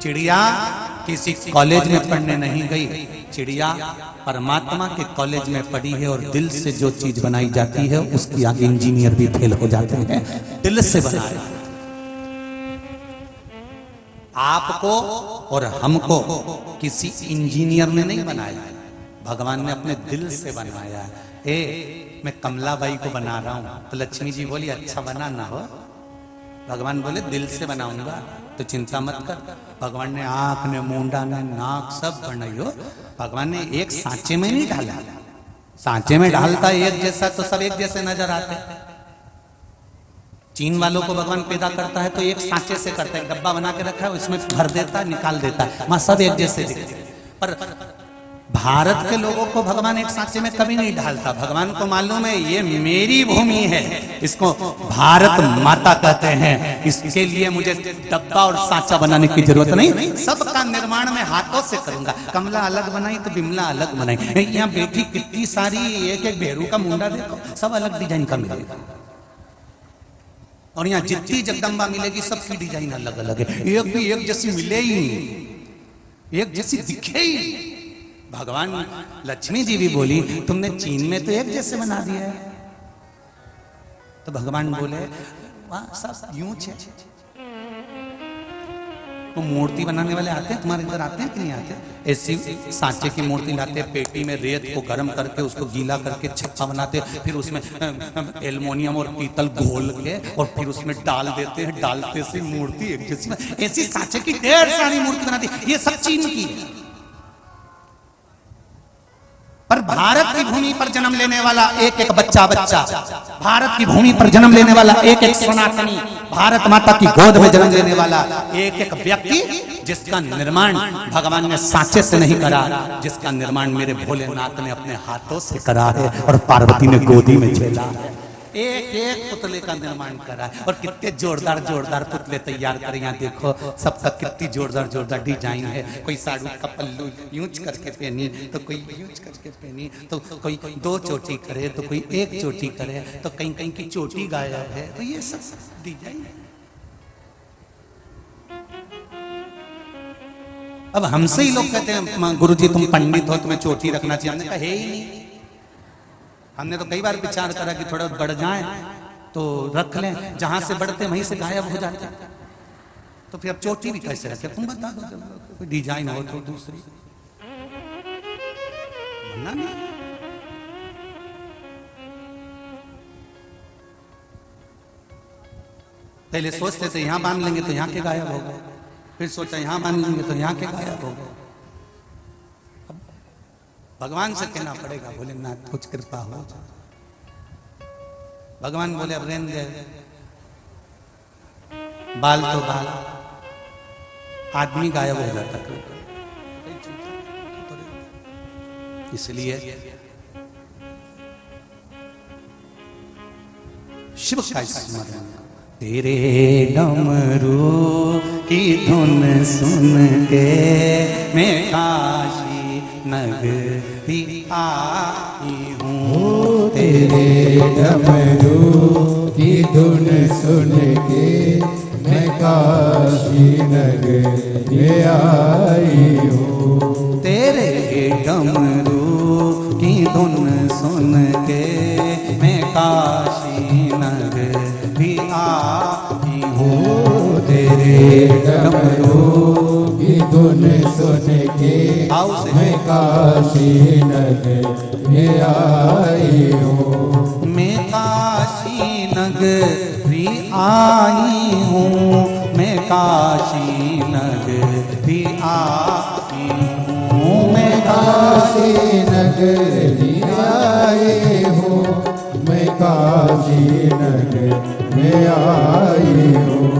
चिड़िया किसी कॉलेज में पढ़ने नहीं गई, चिड़िया परमात्मा के कॉलेज में पढ़ी है और दिल से जो चीज बनाई जाती है उसकी आगे इंजीनियर भी फेल हो जाते हैं। दिल से बनाया आपको और हमको किसी इंजीनियर ने नहीं बनाया, भगवान ने अपने दिल से बनाया है। मैं कमलाबाई को बना रहा हूं तो लक्ष्मी जी बोली अच्छा बना ना हो, भगवान बोले दिल से बनाऊंगा तो चिंता मत कर। भगवान ने आंख ने मुंडा ने नाक सब बनाई हो, भगवान ने एक सांचे में नहीं डाला। सांचे में डालता एक जैसा तो सब एक जैसे नजर आते। चीन वालों को भगवान पैदा करता है तो एक सांचे से करता है, डब्बा बना के रखा है उसमें भर देता है निकाल देता है, वहां सब एक जैसे दिखते हैं। पर भारत के लोगों को भगवान एक सांचे में कभी नहीं डालता। भगवान को मालूम है ये मेरी भूमि है, इसको भारत माता कहते हैं, इसके लिए मुझे डब्बा और सांचा बनाने की जरूरत नहीं, सबका निर्माण मैं हाथों से करूंगा। कमला अलग बनाई तो बिमला अलग बनाई, यहाँ बैठी कितनी सारी एक एक भेरू का मुंडा देखो सब अलग डिजाइन का मिलेगा, और यहाँ जितनी जगदम्बा मिलेगी सबकी डिजाइन अलग अलग है, एक भी एक जैसी मिले ही नहीं, एक जैसी दिखे ही नहीं। भगवान लक्ष्मी जी भी बोली तुमने चीन में तो एक जैसे बना दिया है, तो भगवान बोले वहां सब यूं है। तो मूर्ति बनाने वाले आते हैं तुम्हारे इधर, आते हैं कि नहीं आते? ऐसी सांचे की मूर्ति लाते, पेटी में रेत को गर्म करके उसको गीला करके छप्पा बनाते, फिर उसमें एल्युमिनियम और पीतल घोल के और फिर उसमें डाल देते हैं, डालते से मूर्ति एक जैसी। ऐसी सांचे की ढेर सारी मूर्ति बनाती, ये सब चीन की है। पर भारत की भूमि पर जन्म लेने वाला एक एक बच्चा, भारत की भूमि पर जन्म लेने वाला एक एक सनातनी, भारत माता की गोद में जन्म लेने वाला एक एक व्यक्ति, जिसका निर्माण भगवान ने सांचे से नहीं करा, जिसका निर्माण मेरे भोलेनाथ ने अपने हाथों से करा है और पार्वती ने गोदी में झेला है। एक एक पुतले का निर्माण करा है और कितने जोरदार जोरदार पुतले तैयार करे। यहाँ देखो सबका कितनी जोरदार जोरदार डिजाइन है। कोई साड़ी का पल्लू यूज करके पहनी तो कोई यूज करके पहनी, तो कोई दो चोटी करे तो कोई एक चोटी करे, तो कहीं कहीं की चोटी गायब है। तो ये सब डिजाइन है। अब हमसे ही लोग कहते हैं गुरुजी तुम पंडित हो तुम्हें चोटी रखना चाहिए। हमने कहा है ही नहीं। हमने तो कई बार विचार करा कि थोड़ा बढ़ जाए तो रख लें, जहां से बढ़ते वहीं से गायब हो जाते, तो फिर अब चोटी भी कैसे रखे? तुम बता दो, कोई डिजाइन हो तो दूसरी नहीं। पहले सोचते थे यहां बांध लेंगे तो यहां के गायब हो गए, फिर सोचा यहां बांध लेंगे तो यहां के गायब हो गए। भगवान से कहना पड़ेगा भोलेनाथ कुछ कृपा हो जाए। भगवान बोले अब रहने दे, बाल तो बाल, आदमी गायब हो जाता। इसलिए शिव का स्मरण, तेरे डमरू की धुन सुन के मैं काशी नगरी आई हूँ, तेरे डमरू की धुन सुन के मैं काशी नगर में आई हूँ। तेरे डमरू की धुन सुन के मैं काशी नगर भी आई हूँ। तेरे डमरू की धुन सुन के मैं काशी नगर में आई हूँ। मैं काशी नगरी आई हूँ। मैं काशी नगरी आई हूँ। मैं काशी नगरी आई हूँ। मैं काशी नगर में आई हूँ।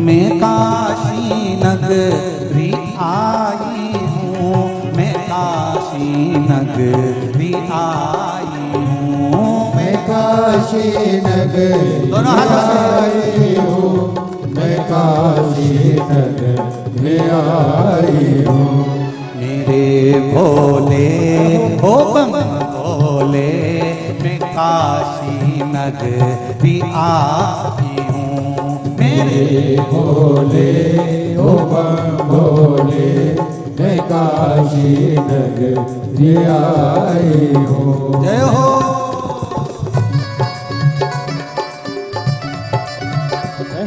मैं काशी नगरी आई हूँ। मैं काशी नगरी आई हूँ। मैं काशी नगरी दोनों हाथों से। आई हूँ। मैं काशी नगर में आई हूँ। मेरे भोले हो बम भोले मैं काशी नगरी आई हूँ। मेरे भोले ओ बम भोले मैं काशी नगरी आई हूँ। जय हो।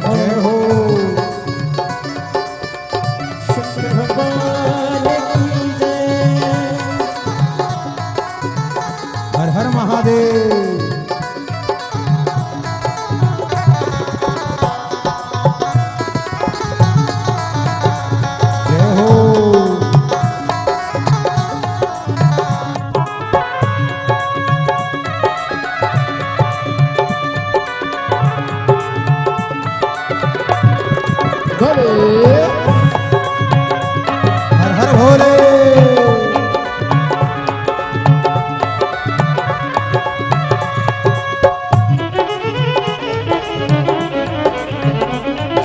जय हो। शंकर भगवान की जय। हर हर महादेव। जय हो। भोले हर हर भोले।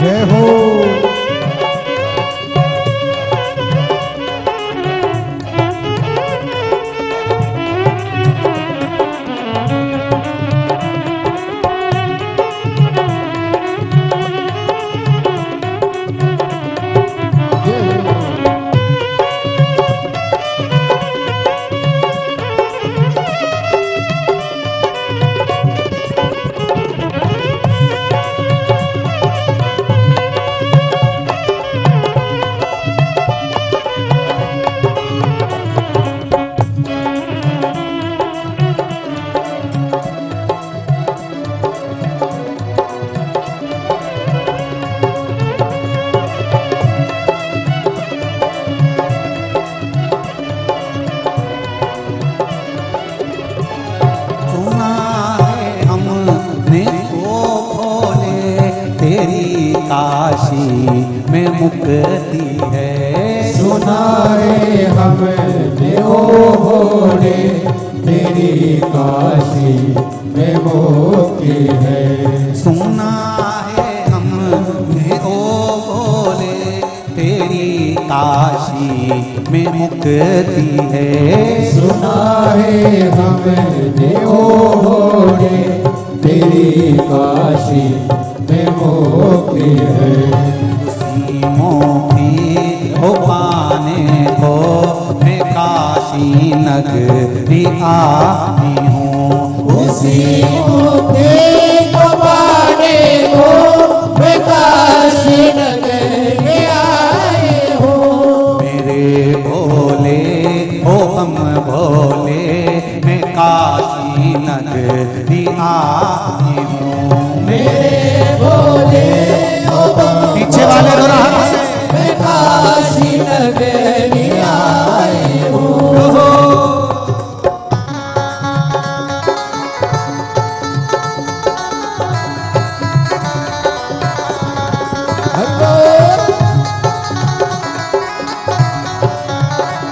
जय हो। सुना है हमने ओ भोले तेरी काशी में मुक्ति है। सुना है हमने ओ भोले तेरी काशी में मुक्ति है। सुना है हमने ओ भोले तेरी काशी में मुक्ति है। सुना है हमने ओ भोले तेरी काशी में मुक्ति है। उसी मोक्ति हो पाने को मैं काशी नगरी आई हूँ। उसी मुक्ति को पाने को मैं काशी नगर में आई हूँ। मेरे भोले हो हम भोले मैं काशी नगरी आई हूँ। मेरे भोले ओ बम पीछे वाले दोनों हाथ से। मैं काशी नगर में आई हूँ।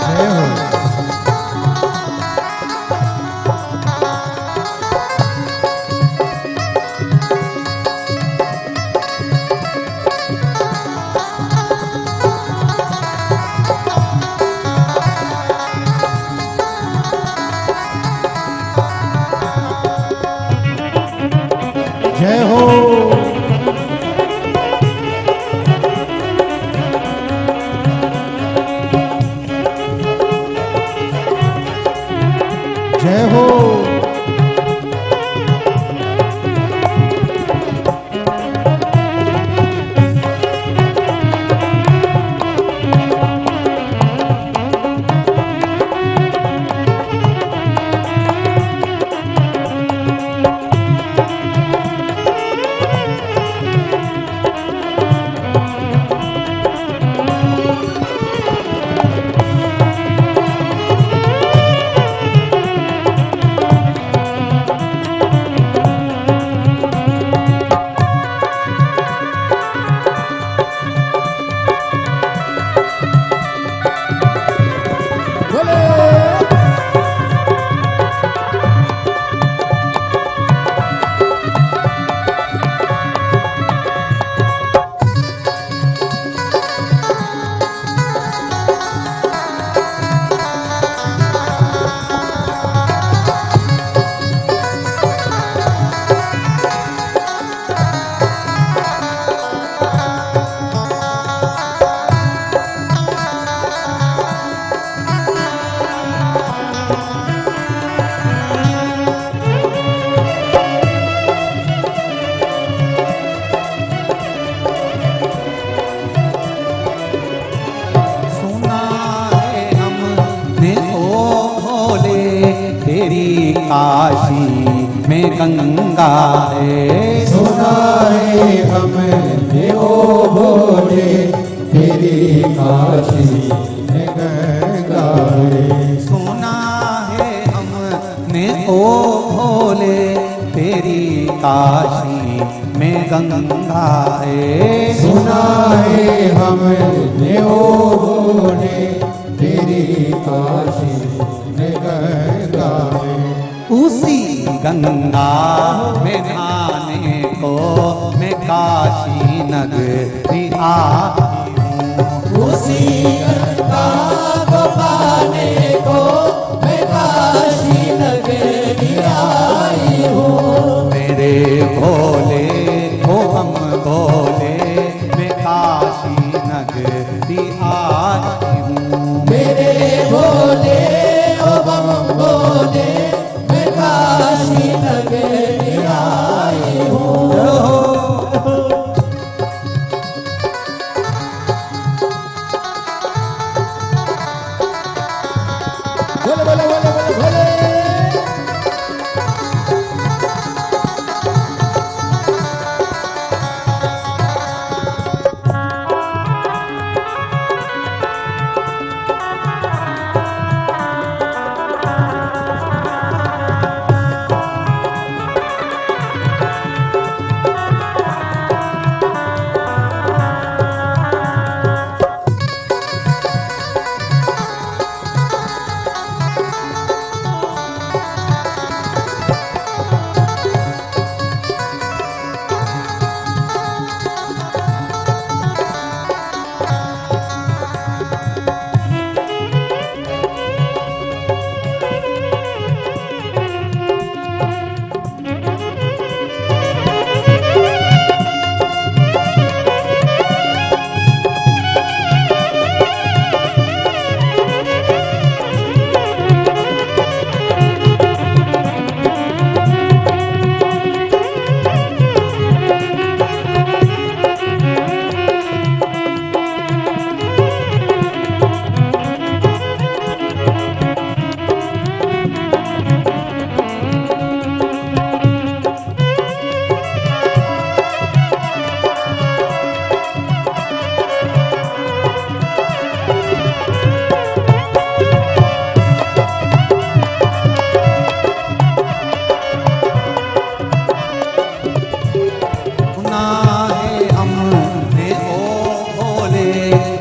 जय हो। जय हो। जय हो। काशी में गंगा है। सुना है हमने ओ भोले तेरी काशी में गंगा है। सुना है हमने ओ भोले तेरी काशी में गंगा है। सुना है हमने ओ भोले तेरी काशी में गंगा है। उसी गंगा में नहाने को मैं काशी नगरी आई हूँ। उसी गंगा को पाने को मैं काशी नगरी आई हूँ। मेरे भोले हो हम भोले मैं काशी नगरी आई हूँ। मेरे भोले ओ बम भोले मैं काशी नगरी आई हूँ। बोले बोले बोले बोले बोले।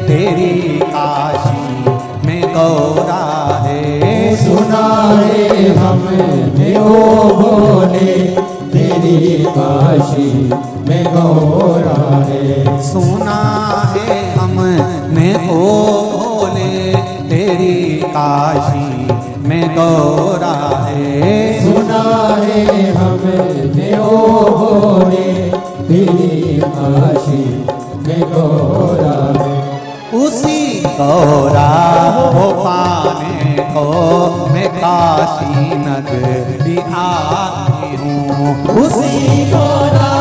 तेरी काशी में गौरा है। सुना है हमने ओ भोले तेरी काशी में गौरा है। सुना है हमने ओ भोले तेरी काशी में गौरा है। सुना है हमने ओ भोले तेरी काशी में गौरा है। उसी गौरा को पाने को मैं काशी नगरी आई हूँ। उसी गौरा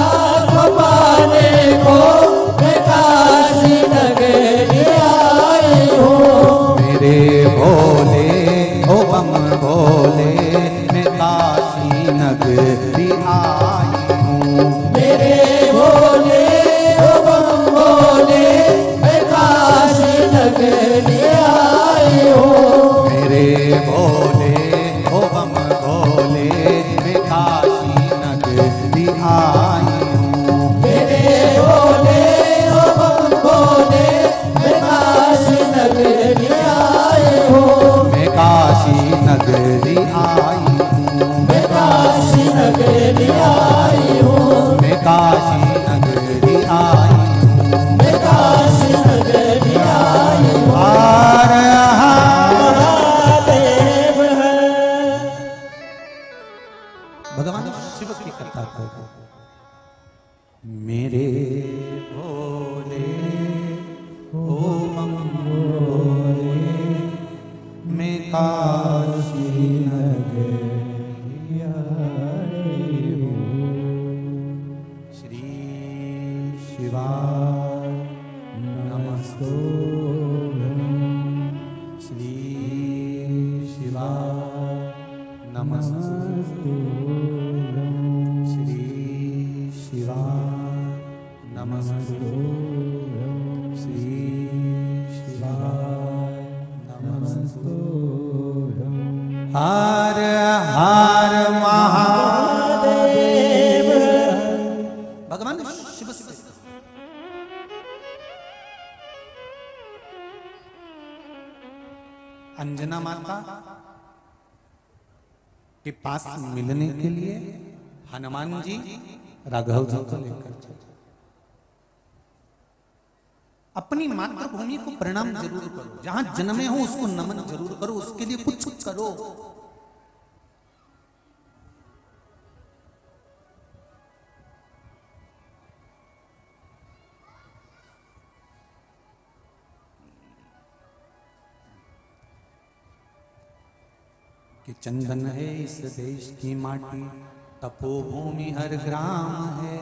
को पाने को मैं काशी नगरी आई हूँ। मेरे भोले ओ बम भोले मैं काशी नगरी आई हूँ। मेरे भोले ओ बम भोले मैं काशी नगरी आई हूँ। मेरे भोले ओ बम भोले मैं काशी नगरी आई हूँ। मेरे भोले ओ बम भोले मैं काशी नगरी आई हूँ। मैं काशी नगरी आई हूँ। मैं काशी नगरी आई हूँ। मैं काशी नगरी आई हूँ। मैं काशी नगरी आई हूँ। हर हर महादेव है। भगवान शिव की कथा को मेरे भोले ओ बम भोले मैं काशी नगरी आई हूँ। श्री शिवाय नमस्तु। श्री शिवाय नमस्तु। श्री शिवाय नमस्तु। श्री शिवाय नमस्तु। हर हर महादेव। भगवान शिव से अंजना माता के पास मिलने के लिए हनुमान जी राघव जी को लेकर चले। अपनी मातृभूमि को प्रणाम जरूर करो, जहां जन्मे हो उसको नमन जरूर करो, उसके लिए कुछ करो। कि चंदन है इस देश की माटी, तपोभूमि हर ग्राम है,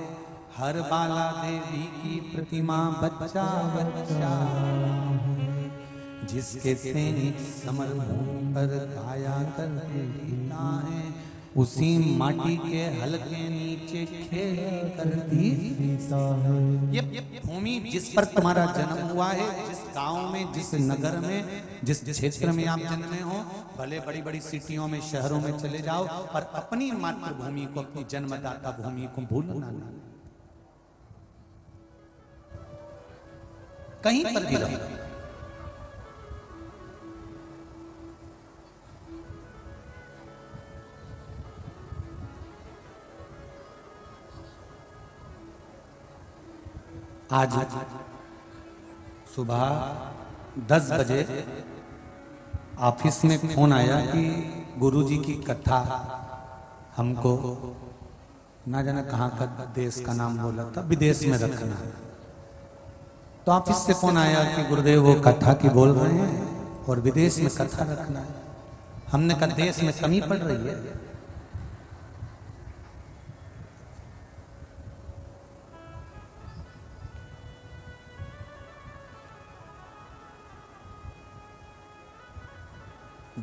हर बाला देवी की प्रतिमा बच्चा बच्चा है। जिसके सैनिक समर भूमि पर गाया करते गीता है, उसी माटी के हल्के नीचे खेल करती सीता है। ये भूमि जिस पर तुम्हारा जन्म हुआ है, जिस गांव में, जिस नगर में, जिस क्षेत्र में आप जन्मे हो, भले बड़ी बड़ी सिटियों में, शहरों में चले जाओ, पर अपनी मातृभूमि को, अपनी जन्मदाता भूमि को भूलना नहीं। कहीं पर भी रहो, आज सुबह 10 बजे ऑफिस में फोन आया कि गुरुजी की कथा हमको ना जाने कहाँ का देश का नाम बोला था, विदेश में रखना है। तो ऑफिस से फोन आया कि गुरुदेव वो कथा की बोल रहे हैं और विदेश में कथा रखना है। हमने कहा देश में कमी पड़ रही है।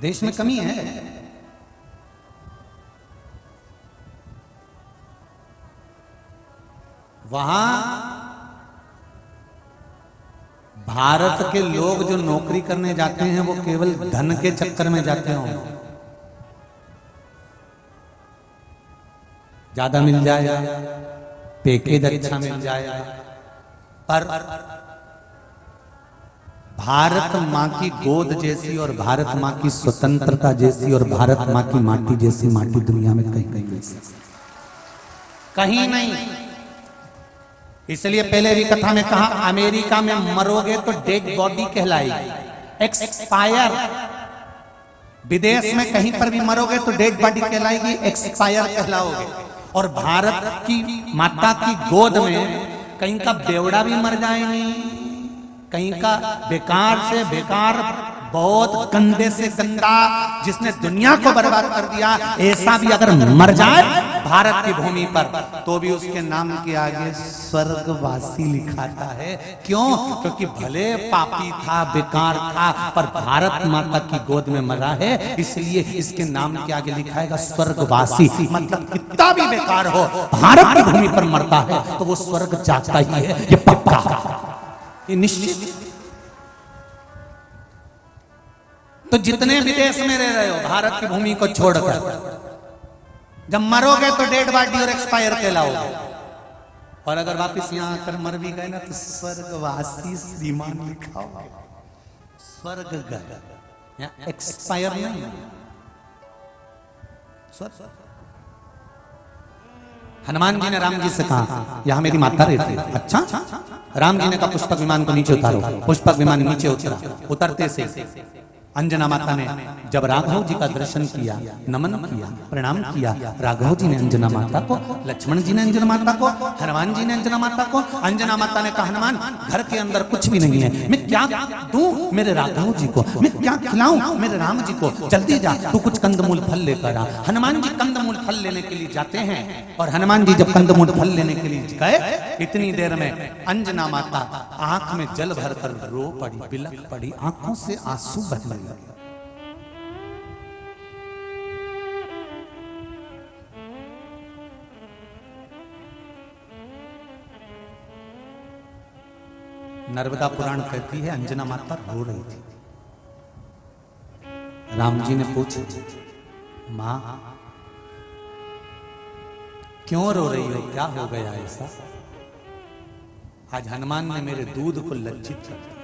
देश में कमी है। वहां भारत के लोग जो नौकरी करने जाते हैं वो केवल धन के चक्कर में जाते हों, ज्यादा मिल जाएगा, पैकेज अच्छा मिल जाएगा, पर भारत माँ की गोद जैसी और भारत माँ की स्वतंत्रता जैसी और भारत माँ की माटी जैसी माटी दुनिया में कहीं कहीं मिल सकती, कहीं नहीं। इसलिए पहले भी कथा में कहा, अमेरिका में मरोगे तो डेड बॉडी कहलाएगी, एक्सपायर। विदेश में कहीं पर भी मरोगे तो डेड बॉडी कहलाएगी, एक्सपायर कहलाओगे। और भारत की माता की गोद में कहीं का बेवड़ा भी मर जाएंगे, कहीं का बेकार से बेकार, बहुत गंदे से गंदा, जिसने दुनिया को बर्बाद कर दिया, ऐसा भी अगर मर जाए भारत की भूमि पर तो भी उसके नाम के आगे स्वर्गवासी लिखाता है। क्यों? क्योंकि भले पापी था, बेकार था, पर भारत माता की गोद में मरा है, इसलिए इसके नाम के आगे लिखाएगा स्वर्गवासी। मतलब कितना भी बेकार हो, भारत की भूमि पर मरता है तो वो स्वर्ग जाता ही है, ये पक्का, ये निश्चित। तो जितने विदेश में रह रहे हो भारत की भूमि को छोड़कर, जब मरोगे तो डेड बॉडी और एक्सपायर कहलाओगे। और अगर वापस यहाँ आकर मर भी गए ना तो स्वर्गवासी श्रीमान लिखाओगे, स्वर्ग गए, यहाँ एक्सपायर नहीं, स्वर्ग। हनुमान जी ने राम जी से कहा यहाँ मेरी माता रहती है। अच्छा, राम जी ने कहा पुष्पक विमान को नीचे उतारो। पुष्पक विमान नीचे उतरा। उतरते से अंजना माता ने जब राघव जी का दर्शन किया, नमन किया, प्रणाम किया, राघव जी ने अंजना माता को, लक्ष्मण जी ने अंजना माता को, हनुमान जी ने अंजना माता को। अंजना माता ने कहा हनुमान घर के अंदर कुछ भी नहीं है, मैं क्या दूं मेरे राघव जी को, मैं क्या खिलाऊं मेरे राम जी को, जल्दी जा तू कुछ कंदमूल फल लेकर आ। हनुमान जी कंदमूल फल लेने के लिए जाते हैं और हनुमान जी जब कंदमूल फल लेने के लिए गए, इतनी देर में अंजना माता आंख में जल भरकर रो पड़ी, बिलख पड़ी, आंखों से आंसू बहने लगे। नर्मदा पुराण कहती है अंजना माता रो रही थी। राम जी ने पूछा मां क्यों रो रही हो, क्या हो गया ऐसा? आज हनुमान ने मेरे दूध को लज्जित कर दिया।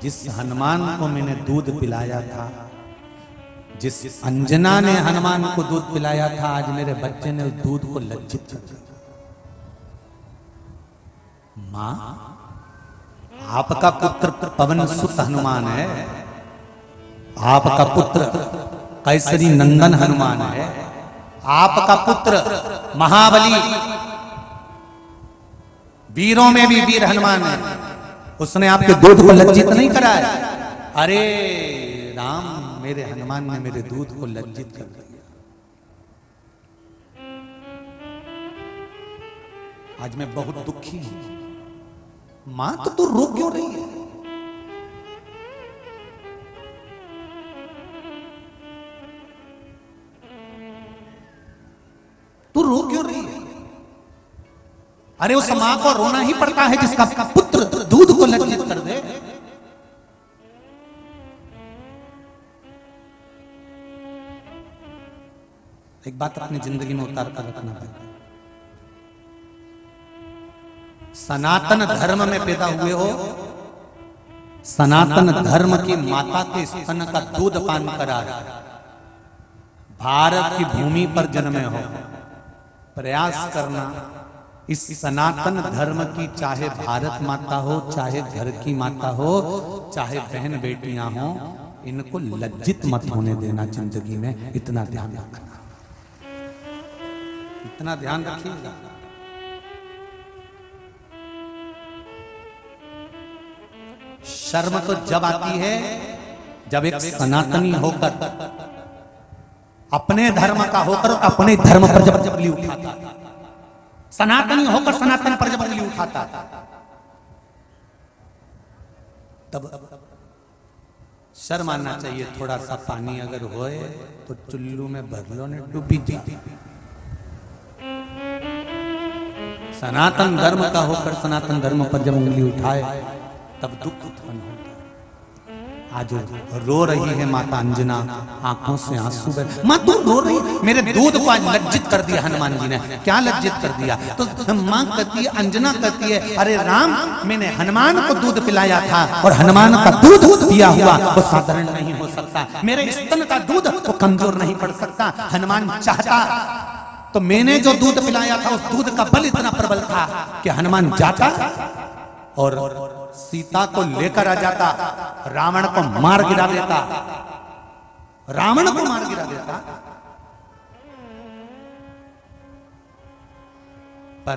जिस हनुमान को मैंने दूध पिलाया था, जिस अंजना ने हनुमान को दूध पिलाया था, आज मेरे बच्चे ने उस दूध को लज्जित कर दिया। मां आपका पुत्र पवन सुत हनुमान है, आपका पुत्र कैसरी नंदन हनुमान है, आपका पुत्र महाबली वीरों में भी वीर हनुमान है, उसने आपके दूध को लज्जित नहीं कराया। अरे राम, मेरे हनुमान ने मेरे दूध को लज्जित कर दिया। आज मैं बहुत दुखी हूं। मां तो तू रो क्यों रही है? तू रो क्यों रही है? अरे उस मां को रोना ही पड़ता है जिसका पुत्र दूध को लज्जित कर दे। एक बात अपनी जिंदगी में उतार कर रखना भाई, सनातन धर्म में पैदा हुए हो, सनातन धर्म की माता के स्तन का दूध पान करा, भारत की भूमि पर जन्मे हो, प्रयास करना इस सनातन धर्म की, चाहे भारत माता हो, चाहे घर की माता हो, चाहे बहन बेटियां हो, इनको लज्जित मत होने देना जिंदगी में। इतना ध्यान रखना, इतना ध्यान रखिएगा। शर्म तो जब आती है जब एक सनातनी होकर, अपने धर्म का होकर अपने धर्म पर जब उंगली उठाता, सनातनी होकर सनातन पर जब उंगली उठाता, तब शर्म आना चाहिए। थोड़ा सा पानी अगर होए तो चुल्लू में भर लो, ने डूबी जी। सनातन धर्म का होकर सनातन धर्म पर जब उंगली उठाए तब दुख उत्पन्न होता है। आज रो रही है माता अंजना, आंखों से आंसू बह। मां तू रो रही, मेरे दूध को आज लज्जित कर दिया हनुमान जी ने। क्या लज्जित कर दिया? तो मां कहती है, अंजना कहती है, अरे राम, मैंने हनुमान को दूध पिलाया था और हनुमान का दूध पिया हुआ वो साधारण नहीं हो सकता, मेरे स्तन का दूध वो कमजोर नहीं पड़ सकता। हनुमान चाहता तो मैंने जो दूध पिलाया था उस दूध का बल इतना प्रबल था कि हनुमान जाता और सीता को लेकर आ जाता, रावण को मार गिरा देता, रावण को मार गिरा देता। पर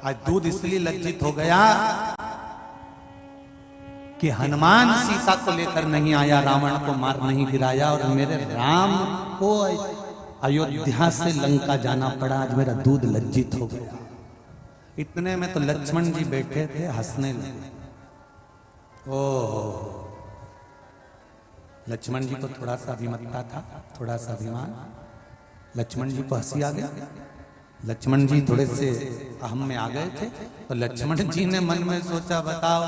आज दूध इसलिए लज्जित हो गया कि हनुमान सीता को लेकर नहीं आया, रावण को मार नहीं गिराया, और मेरे राम को अयोध्या से लंका जाना पड़ा। आज मेरा दूध लज्जित हो गया। इतने में तो लक्ष्मण जी बैठे थे, हंसने लगे। ओह, लक्ष्मण जी को थोड़ा सा अभिमतता था, थोड़ा सा अभिमान। लक्ष्मण जी को हंसी आ गया। लक्ष्मण जी थोड़े से अहम में आ गए थे। तो लक्ष्मण जी ने मन में सोचा, बताओ,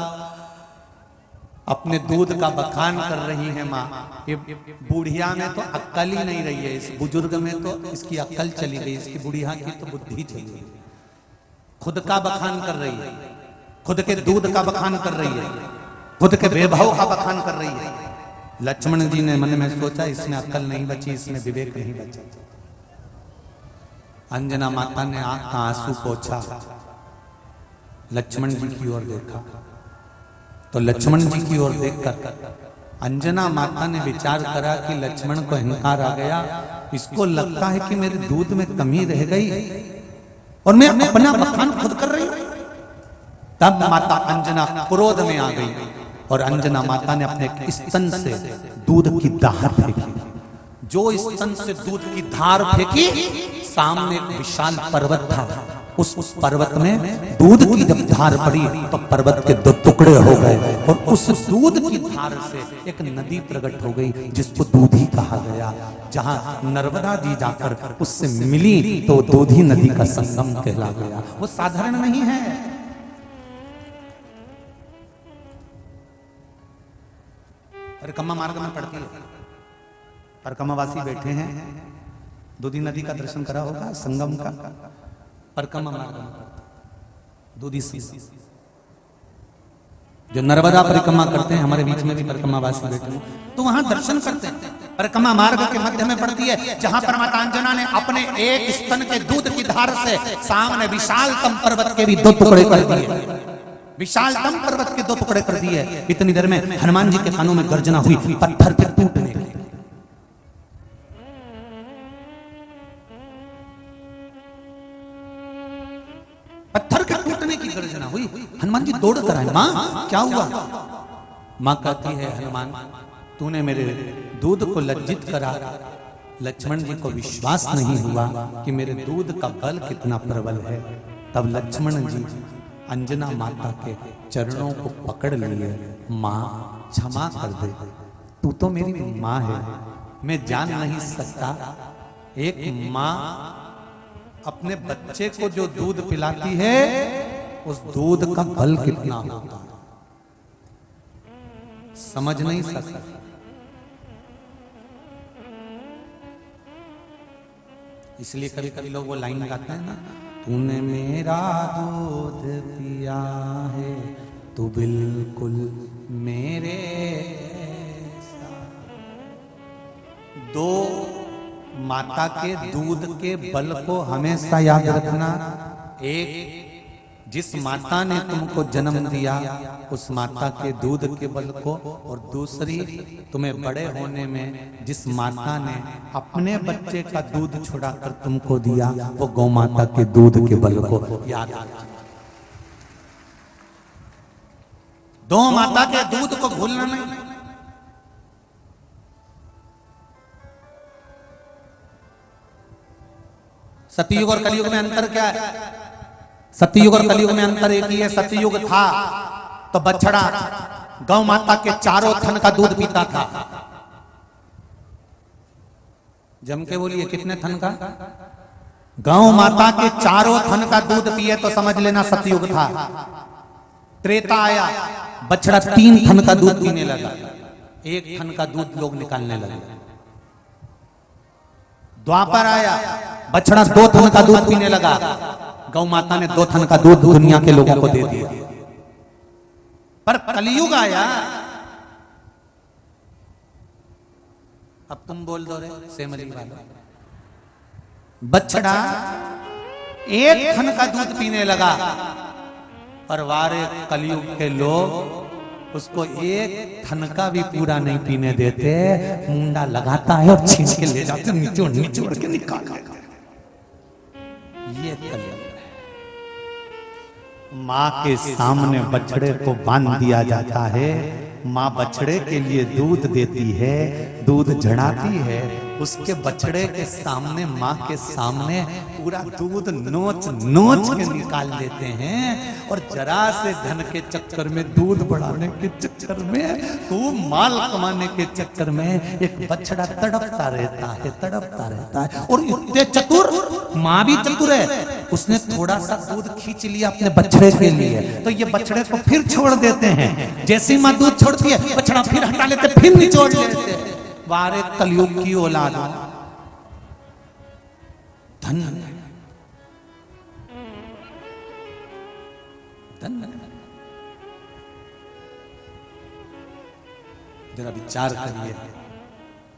अपने दूध का बखान कर रही है माँ। ये बुढ़िया में तो अक्ल ही नहीं रही है, इस बुजुर्ग में तो इसकी अक्ल चली गई, इसकी बुढ़िया की तो बुद्धि चली गई। खुद का बखान कर रही है, खुद के दूध का बखान कर रही है, खुद के वैभव का बखान कर रही है। लक्ष्मण जी ने मन में सोचा, इसमें अक्ल नहीं बची, इसमें विवेक नहीं बचा। अंजना माता ने आंख का आंसू पोंछा, लक्ष्मण जी की ओर देखा। तो लक्ष्मण जी की ओर देखकर अंजना माता ने विचार करा कि लक्ष्मण को अहंकार आ गया, इसको लगता है कि मेरे दूध में कमी रह गई और मैं अपना बखान खुद कर रही हूं। तब माता अंजना क्रोध में आ गई और अंजना माता ने अपने स्तन से दूध की धार फेंकी। जो स्तन से दूध की धार फेंकी, सामने एक विशाल पर्वत था। उस पर्वत में दूध की जब धार पड़ी तो पर्वत के 2 टुकड़े हो गए और उस दूध की धार से एक नदी प्रकट हो गई, जिसको दूधी कहा गया। जहां नर्मदा जी जाकर उससे मिली तो दूधी नदी का संगम कहला गया। वो साधारण नहीं है। परिक्रमा मार्ग में पड़ती है, परिक्रमावासी बैठे हैं, दूधी नदी का दर्शन करा होगा, संगम का। परिक्रमा मार्ग में दूधी संगम, जो नर्मदा परिक्रमा करते हैं, हमारे बीच में भी परिक्रमावासी बैठे हैं, तो वहां दर्शन करते हैं। परिक्रमा मार्ग के मध्य में पड़ती है, जहां पर माता अंजना ने अपने एक स्तन के दूध की धार से सामने विशालतम पर्वत के भी 2 टुकड़े कर दिए। विशालतम पर्वत के 2 टुकड़े कर दिए। इतनी देर में हनुमान जी के कानों में गर्जना हुई, पत्थर के टूटने लगे। पत्थर के टूटने की गर्जना हुई। हनुमान जी दौड़ कर आए, मां क्या हुआ? मां कहती है, हनुमान तूने मेरे दूध को लज्जित करा। लक्ष्मण जी को विश्वास नहीं हुआ कि मेरे दूध का बल कितना प्रबल है। तब लक्ष्मण जी अंजना माता के चरणों को पकड़ लिए, मां क्षमा कर दे, तू तो मेरी मां है, मैं जान नहीं सकता एक मां अपने बच्चे को जो दूध पिलाती है उस दूध का बल कितना होता है, समझ नहीं सकता। इसलिए कभी कभी लोग वो लाइन गाते हैं ना, तूने मेरा दूध पिया है तू बिल्कुल मेरे साथ। 2 माता के दूध के बल को हमेशा याद रखना। एक, जिस माता ने तुमको जन्म दिया उस माता के दूध के बल को, और दूसरी तुम्हें बड़े होने में जिस माता ने अपने बच्चे का दूध छुड़ाकर तुमको दिया वो गौ माता के दूध के बल को याद रखना। 2 माता के दूध को भूलना नहीं। सतयुग और कलयुग में अंतर क्या है? सतयुग और कलयुग में अंतर एक ही है। सतयुग था तो बछड़ा गौ माता के चारों थन का दूध पीता था। जम के बोलिए, कितने थन का? गौ माता के चारों थन का दूध पिए तो समझ लेना सतयुग था। त्रेता आया, बछड़ा 3 थन का दूध पीने लगा, 1 थन का दूध लोग निकालने लगे। द्वापर आया, बछड़ा 2 थन का दूध पीने लगा, गौ माता ने 2 थन का दूध दुनिया के लोगों को दे दिया। पर कलयुग आया, अब तुम बोल दो रे सेमली वाला, बछड़ा 1 थन का दूध पीने लगा। पर वारे कलयुग के लोग उसको एक थनका भी पूरा नहीं पीने देते, मुंडा लगाता है और छीन के ले जाते, निचोड़ के निकाल देते। ये कलयुग है। माँ के सामने बछड़े को बांध दिया जाता है, माँ बछड़े के लिए दूध देती है, दूध झड़ाती है, उसके बछड़े के सामने, माँ के सामने पूरा दूध नोच नोच के निकाल लेते हैं। और जरा से धन के चक्कर में, दूध बढ़ाने के चक्कर में, तो माल कमाने के चक्कर में एक बछड़ा तड़पता रहता है। और इतने चतुर, माँ भी चतुर है, उसने थोड़ा सा दूध खींच लिया अपने बछड़े के लिए, तो ये बछड़े को फिर छोड़ देते हैं। जैसे ही माँ दूध छोड़ती है, बछड़ा फिर हटा लेते, फिर निचोड़ लेते हैं। वारे कलयुग की औलाद, धन जरा विचार करिए,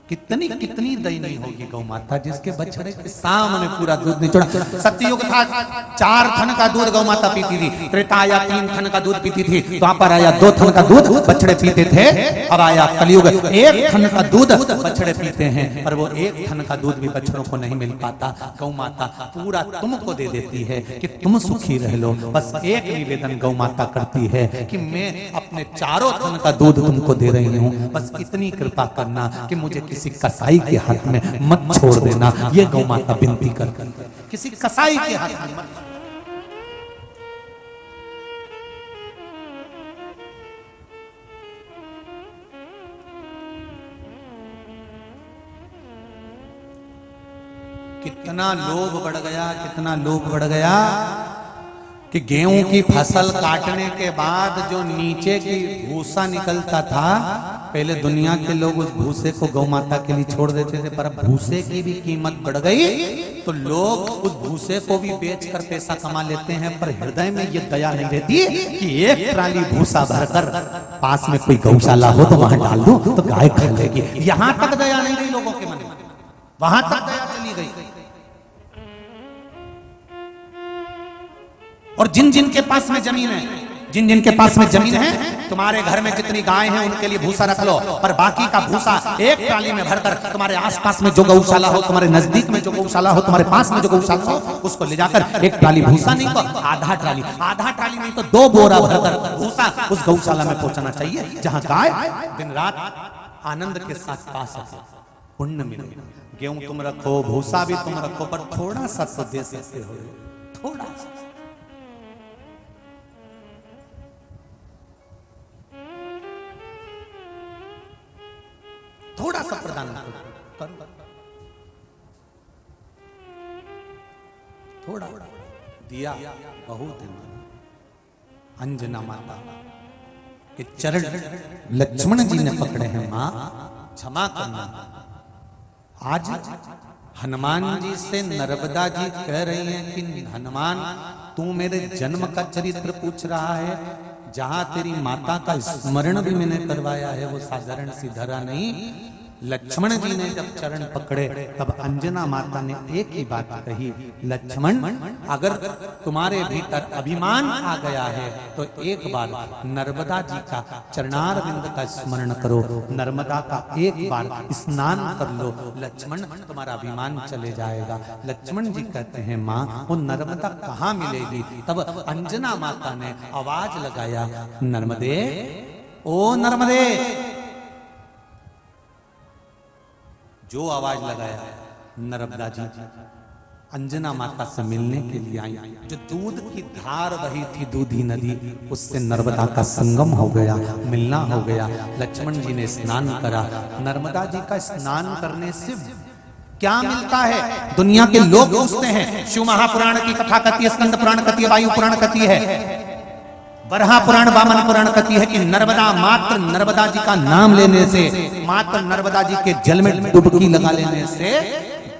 कितनी दयनीय होगी गौ माता जिसके बछड़े के सामने पूरा दूध निचोड़ा। सत्ययुग था 4 थन का दूध गौ माता पीती थी, त्रेता आया 3 थन का दूध पीती थी, द्वापर आया 2 थन का दूध बछड़े पीते थे, अब आया कलयुग 1 थन का दूध बछड़े पीते हैं। पर वो 1 थन का दूध भी बछड़ों को नहीं मिल पाता। गौ माता पूरा तुमको दे देती है कि तुम सुखी रह लो। बस एक निवेदन गौ माता करती है कि मैं अपने 4 थन का दूध तुमको दे रही हूँ, बस इतनी कृपा करना कि मुझे किसी कसाई के हाथ में मत छोड़ देना। ये गौ माता विनती करती है, किसी कसाई के हाथ में मत। कितना लोभ बढ़ गया कि गेहूं की फसल काटने के बाद जो नीचे की भूसा निकलता था, पहले दुनिया के लोग उस भूसे को गौ माता के लिए छोड़ देते थे, पर अब भूसे की भी कीमत बढ़ गई तो लोग उस भूसे को भी बेचकर पैसा कमा लेते हैं। पर हृदय में ये दया नहीं रहती कि एक ट्राली भूसा भरकर पास में कोई गौशाला हो तो वहां डाल दूं तो गाय खा लेगी। यहां तक दया नहीं रही लोगों के मन में, वहां तक दया चली गई। और जिन जिन के पास में जमीन है, तुम्हारे घर में जितनी गाय हैं उनके लिए भूसा रख लो, पर बाकी का भूसा एक ट्राली में भरकर तुम्हारे आसपास में जो गौशाला हो, तुम्हारे नजदीक में जो गौशाला हो, तुम्हारे पास में जो गौशाला हो, उसको ले जाकर एक ट्राली भूसा नहीं तो आधा ट्राली नहीं तो 2 बोरा भरकर भूसा उस गौशाला में पहुंचाना चाहिए, जहां गाय दिन रात आनंद के साथ पा सके, पुण्य मिले। गेहूं तुम रखो, भूसा भी तुम रखो, पर थोड़ा सा तो दे सकते हो, थोड़ा सा। थोड़ा सा प्रदान करो, थोड़ा दिया बहुत है। अंजना माता के चरण लक्ष्मण जी ने पकड़े हैं, मां क्षमा करना। आज हनुमान जी से नर्मदा जी कह रही हैं कि हनुमान तू मेरे जन्म का चरित्र पूछ रहा है, जहां तेरी माता का स्मरण भी मैंने करवाया है वो साधारण सी धरा नहीं। लक्ष्मण जी ने जब चरण पकड़े तब अंजना माता ने एक ही बात कही, लक्ष्मण अगर तुम्हारे भीतर अभिमान आ गया है तो एक बार नर्मदा जी का चरणारविंद का स्मरण करो, नर्मदा का एक बार स्नान कर लो, लक्ष्मण तुम्हारा अभिमान चले जाएगा। लक्ष्मण जी कहते हैं माँ वो नर्मदा कहाँ मिलेगी? तब अंजना माता ने आवाज लगाया, नर्मदे ओ नर्मदे। जो आवाज लगाया नर्मदा जी अंजना माता से मिलने के लिए आई। जो दूध की धार बही थी दूधी नदी, उससे नर्मदा का संगम हो गया, मिलना हो गया। लक्ष्मण जी ने स्नान करा। नर्मदा जी का स्नान करने से क्या मिलता है? दुनिया के लोग पूछते हैं। शिव महापुराण की कथा कहती है, स्कंद पुराण कहती है, वायु पुराण कहती है, बरहा पुराण वामन पुराण कहती है कि नर्मदा, मात्र नर्मदा जी का नाम लेने से, मात्र नर्मदा जी के जल में डुबकी लगा लेने से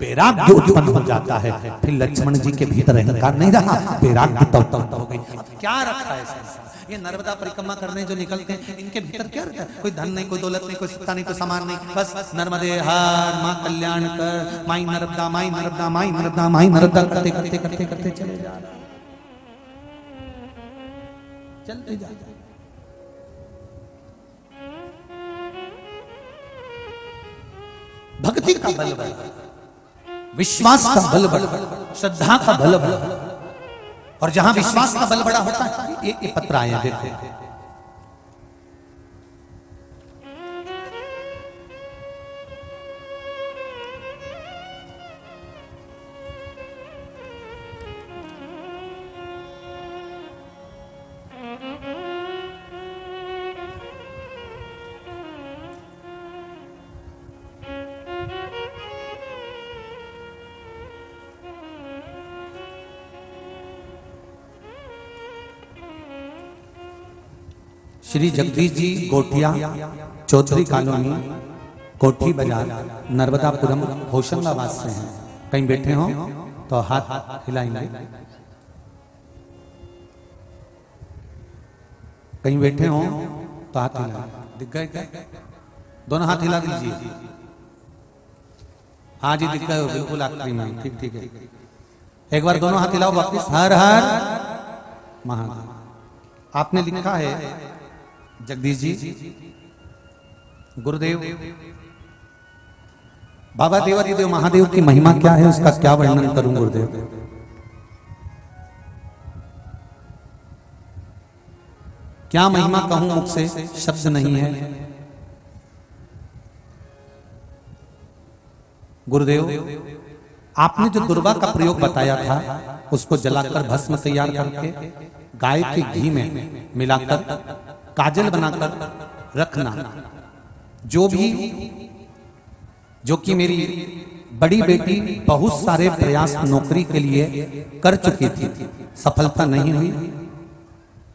वैराग्य उत्पन्न हो जाता है। फिर लक्ष्मण जी के भीतर अहंकार नहीं रहा, वैराग्य तो उत्पन्न हो गई। अब क्या रखा है संसार? ये नर्मदा परिक्रमा करने जो निकलते हैं, इनके भीतर क्या रहता है? कोई धन नहीं, कोई दौलत नहीं, कोई सत्ता नहीं, कोई सामान नहीं, बस नर्मदे हर, माँ कल्याण कर, माई नर्मदा, माई नर्मदा, माई नर्मदा, माई नर्मदा करते करते करते करते चले जा रहे, चलते जा। भक्ति का बल बढ़ा, विश्वास का बल बढ़ा, श्रद्धा का बल बढ़ा। और जहां विश्वास का बल बड़ा होता है, ये पत्र आया देखो, श्री जगदीश जी गोटिया, चौधरी कॉलोनी, कोठी बाजार, नर्मदापुरम, होशंगाबाद से हैं। कहीं बैठे हो तो हाथ हिलाएंगे, कहीं बैठे हो तो हाथ हिलाएंगे। दिख गए क्या? दोनों हाथ हिला दीजिए। हाँ जी दिख गए हो, बिल्कुल आखिरी में। ठीक ठीक है, एक बार दोनों हाथ हिलाओ वापिस। हर हर महादेव। आपने लिखा है जगदीश जी, गुरुदेव बाबा देवादिदेव महादेव की महिमा क्या है, उसका क्या वर्णन करूं गुरुदेव? क्या महिमा कहूं, मुख से शब्द नहीं है। गुरुदेव आपने जो दुर्वा का प्रयोग बताया था, उसको जलाकर भस्म तैयार करके गाय के घी में मिलाकर काजल बनाकर रखना, जो कि मेरी बड़ी बेटी बहुत सारे प्रयास नौकरी के लिए कर चुकी थी, सफलता नहीं हुई।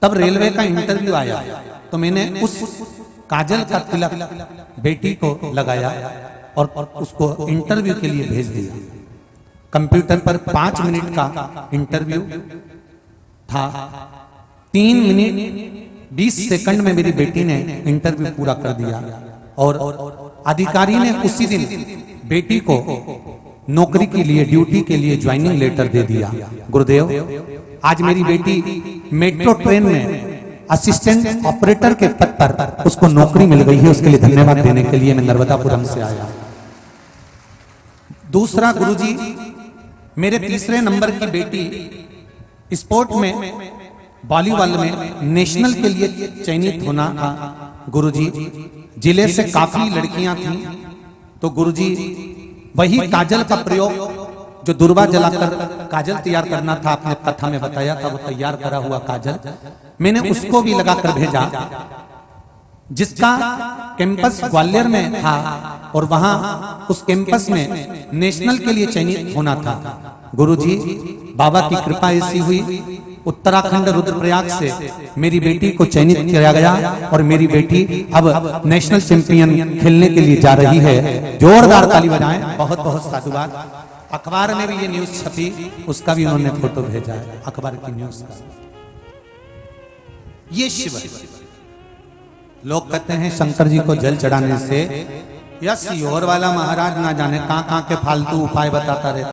तब रेलवे का इंटरव्यू आया तो मैंने उस काजल का तिलक बेटी को लगाया और उसको इंटरव्यू के लिए भेज दिया। कंप्यूटर पर 5 मिनट का इंटरव्यू था, 3 मिनट 20 सेकंड में मेरी बेटी ने इंटरव्यू पूरा कर दिया और अधिकारी ने उसी दिन बेटी को नौकरी के लिए, ड्यूटी के लिए ज्वाइनिंग लेटर दे दिया। गुरुदेव आज मेरी बेटी मेट्रो ट्रेन में असिस्टेंट ऑपरेटर के पद पर उसको नौकरी मिल गई है। उसके लिए धन्यवाद देने के लिए मैं नर्मदापुरम से आया। दूसरा गुरुजी, मेरे तीसरे नंबर की बेटी स्पोर्ट में, वॉलीबॉल में नेशनल के लिए चयनित होना था। गुरुजी जिले से काफी लड़कियां थीं, तो गुरुजी वही काजल का प्रयोग, जो दुर्वा जलाकर काजल तैयार करना था, आपने कथा में बताया था, वो तैयार करा हुआ काजल मैंने उसको भी लगाकर भेजा, जिसका कैंपस ग्वालियर में था और वहां उस कैंपस में नेशनल के लिए चयनित होना था। गुरुजी बाबा की कृपा ऐसी हुई, उत्तराखंड रुद्रप्रयाग से मेरी बेटी को चयनित किया गया और मेरी बेटी अब नेशनल चैंपियन खेलने के लिए जा रही है। जोरदार ताली बजाएं। बहुत बहुत साधुवाद। अखबार में भी ये न्यूज छपी, उसका भी उन्होंने फोटो भेजा है, अखबार की न्यूज का। ये शिव, लोग कहते हैं शंकर जी को जल चढ़ाने से या सियोर वाला महाराज ना जाने कहां कहां के फालतू उपाय बताता रहता।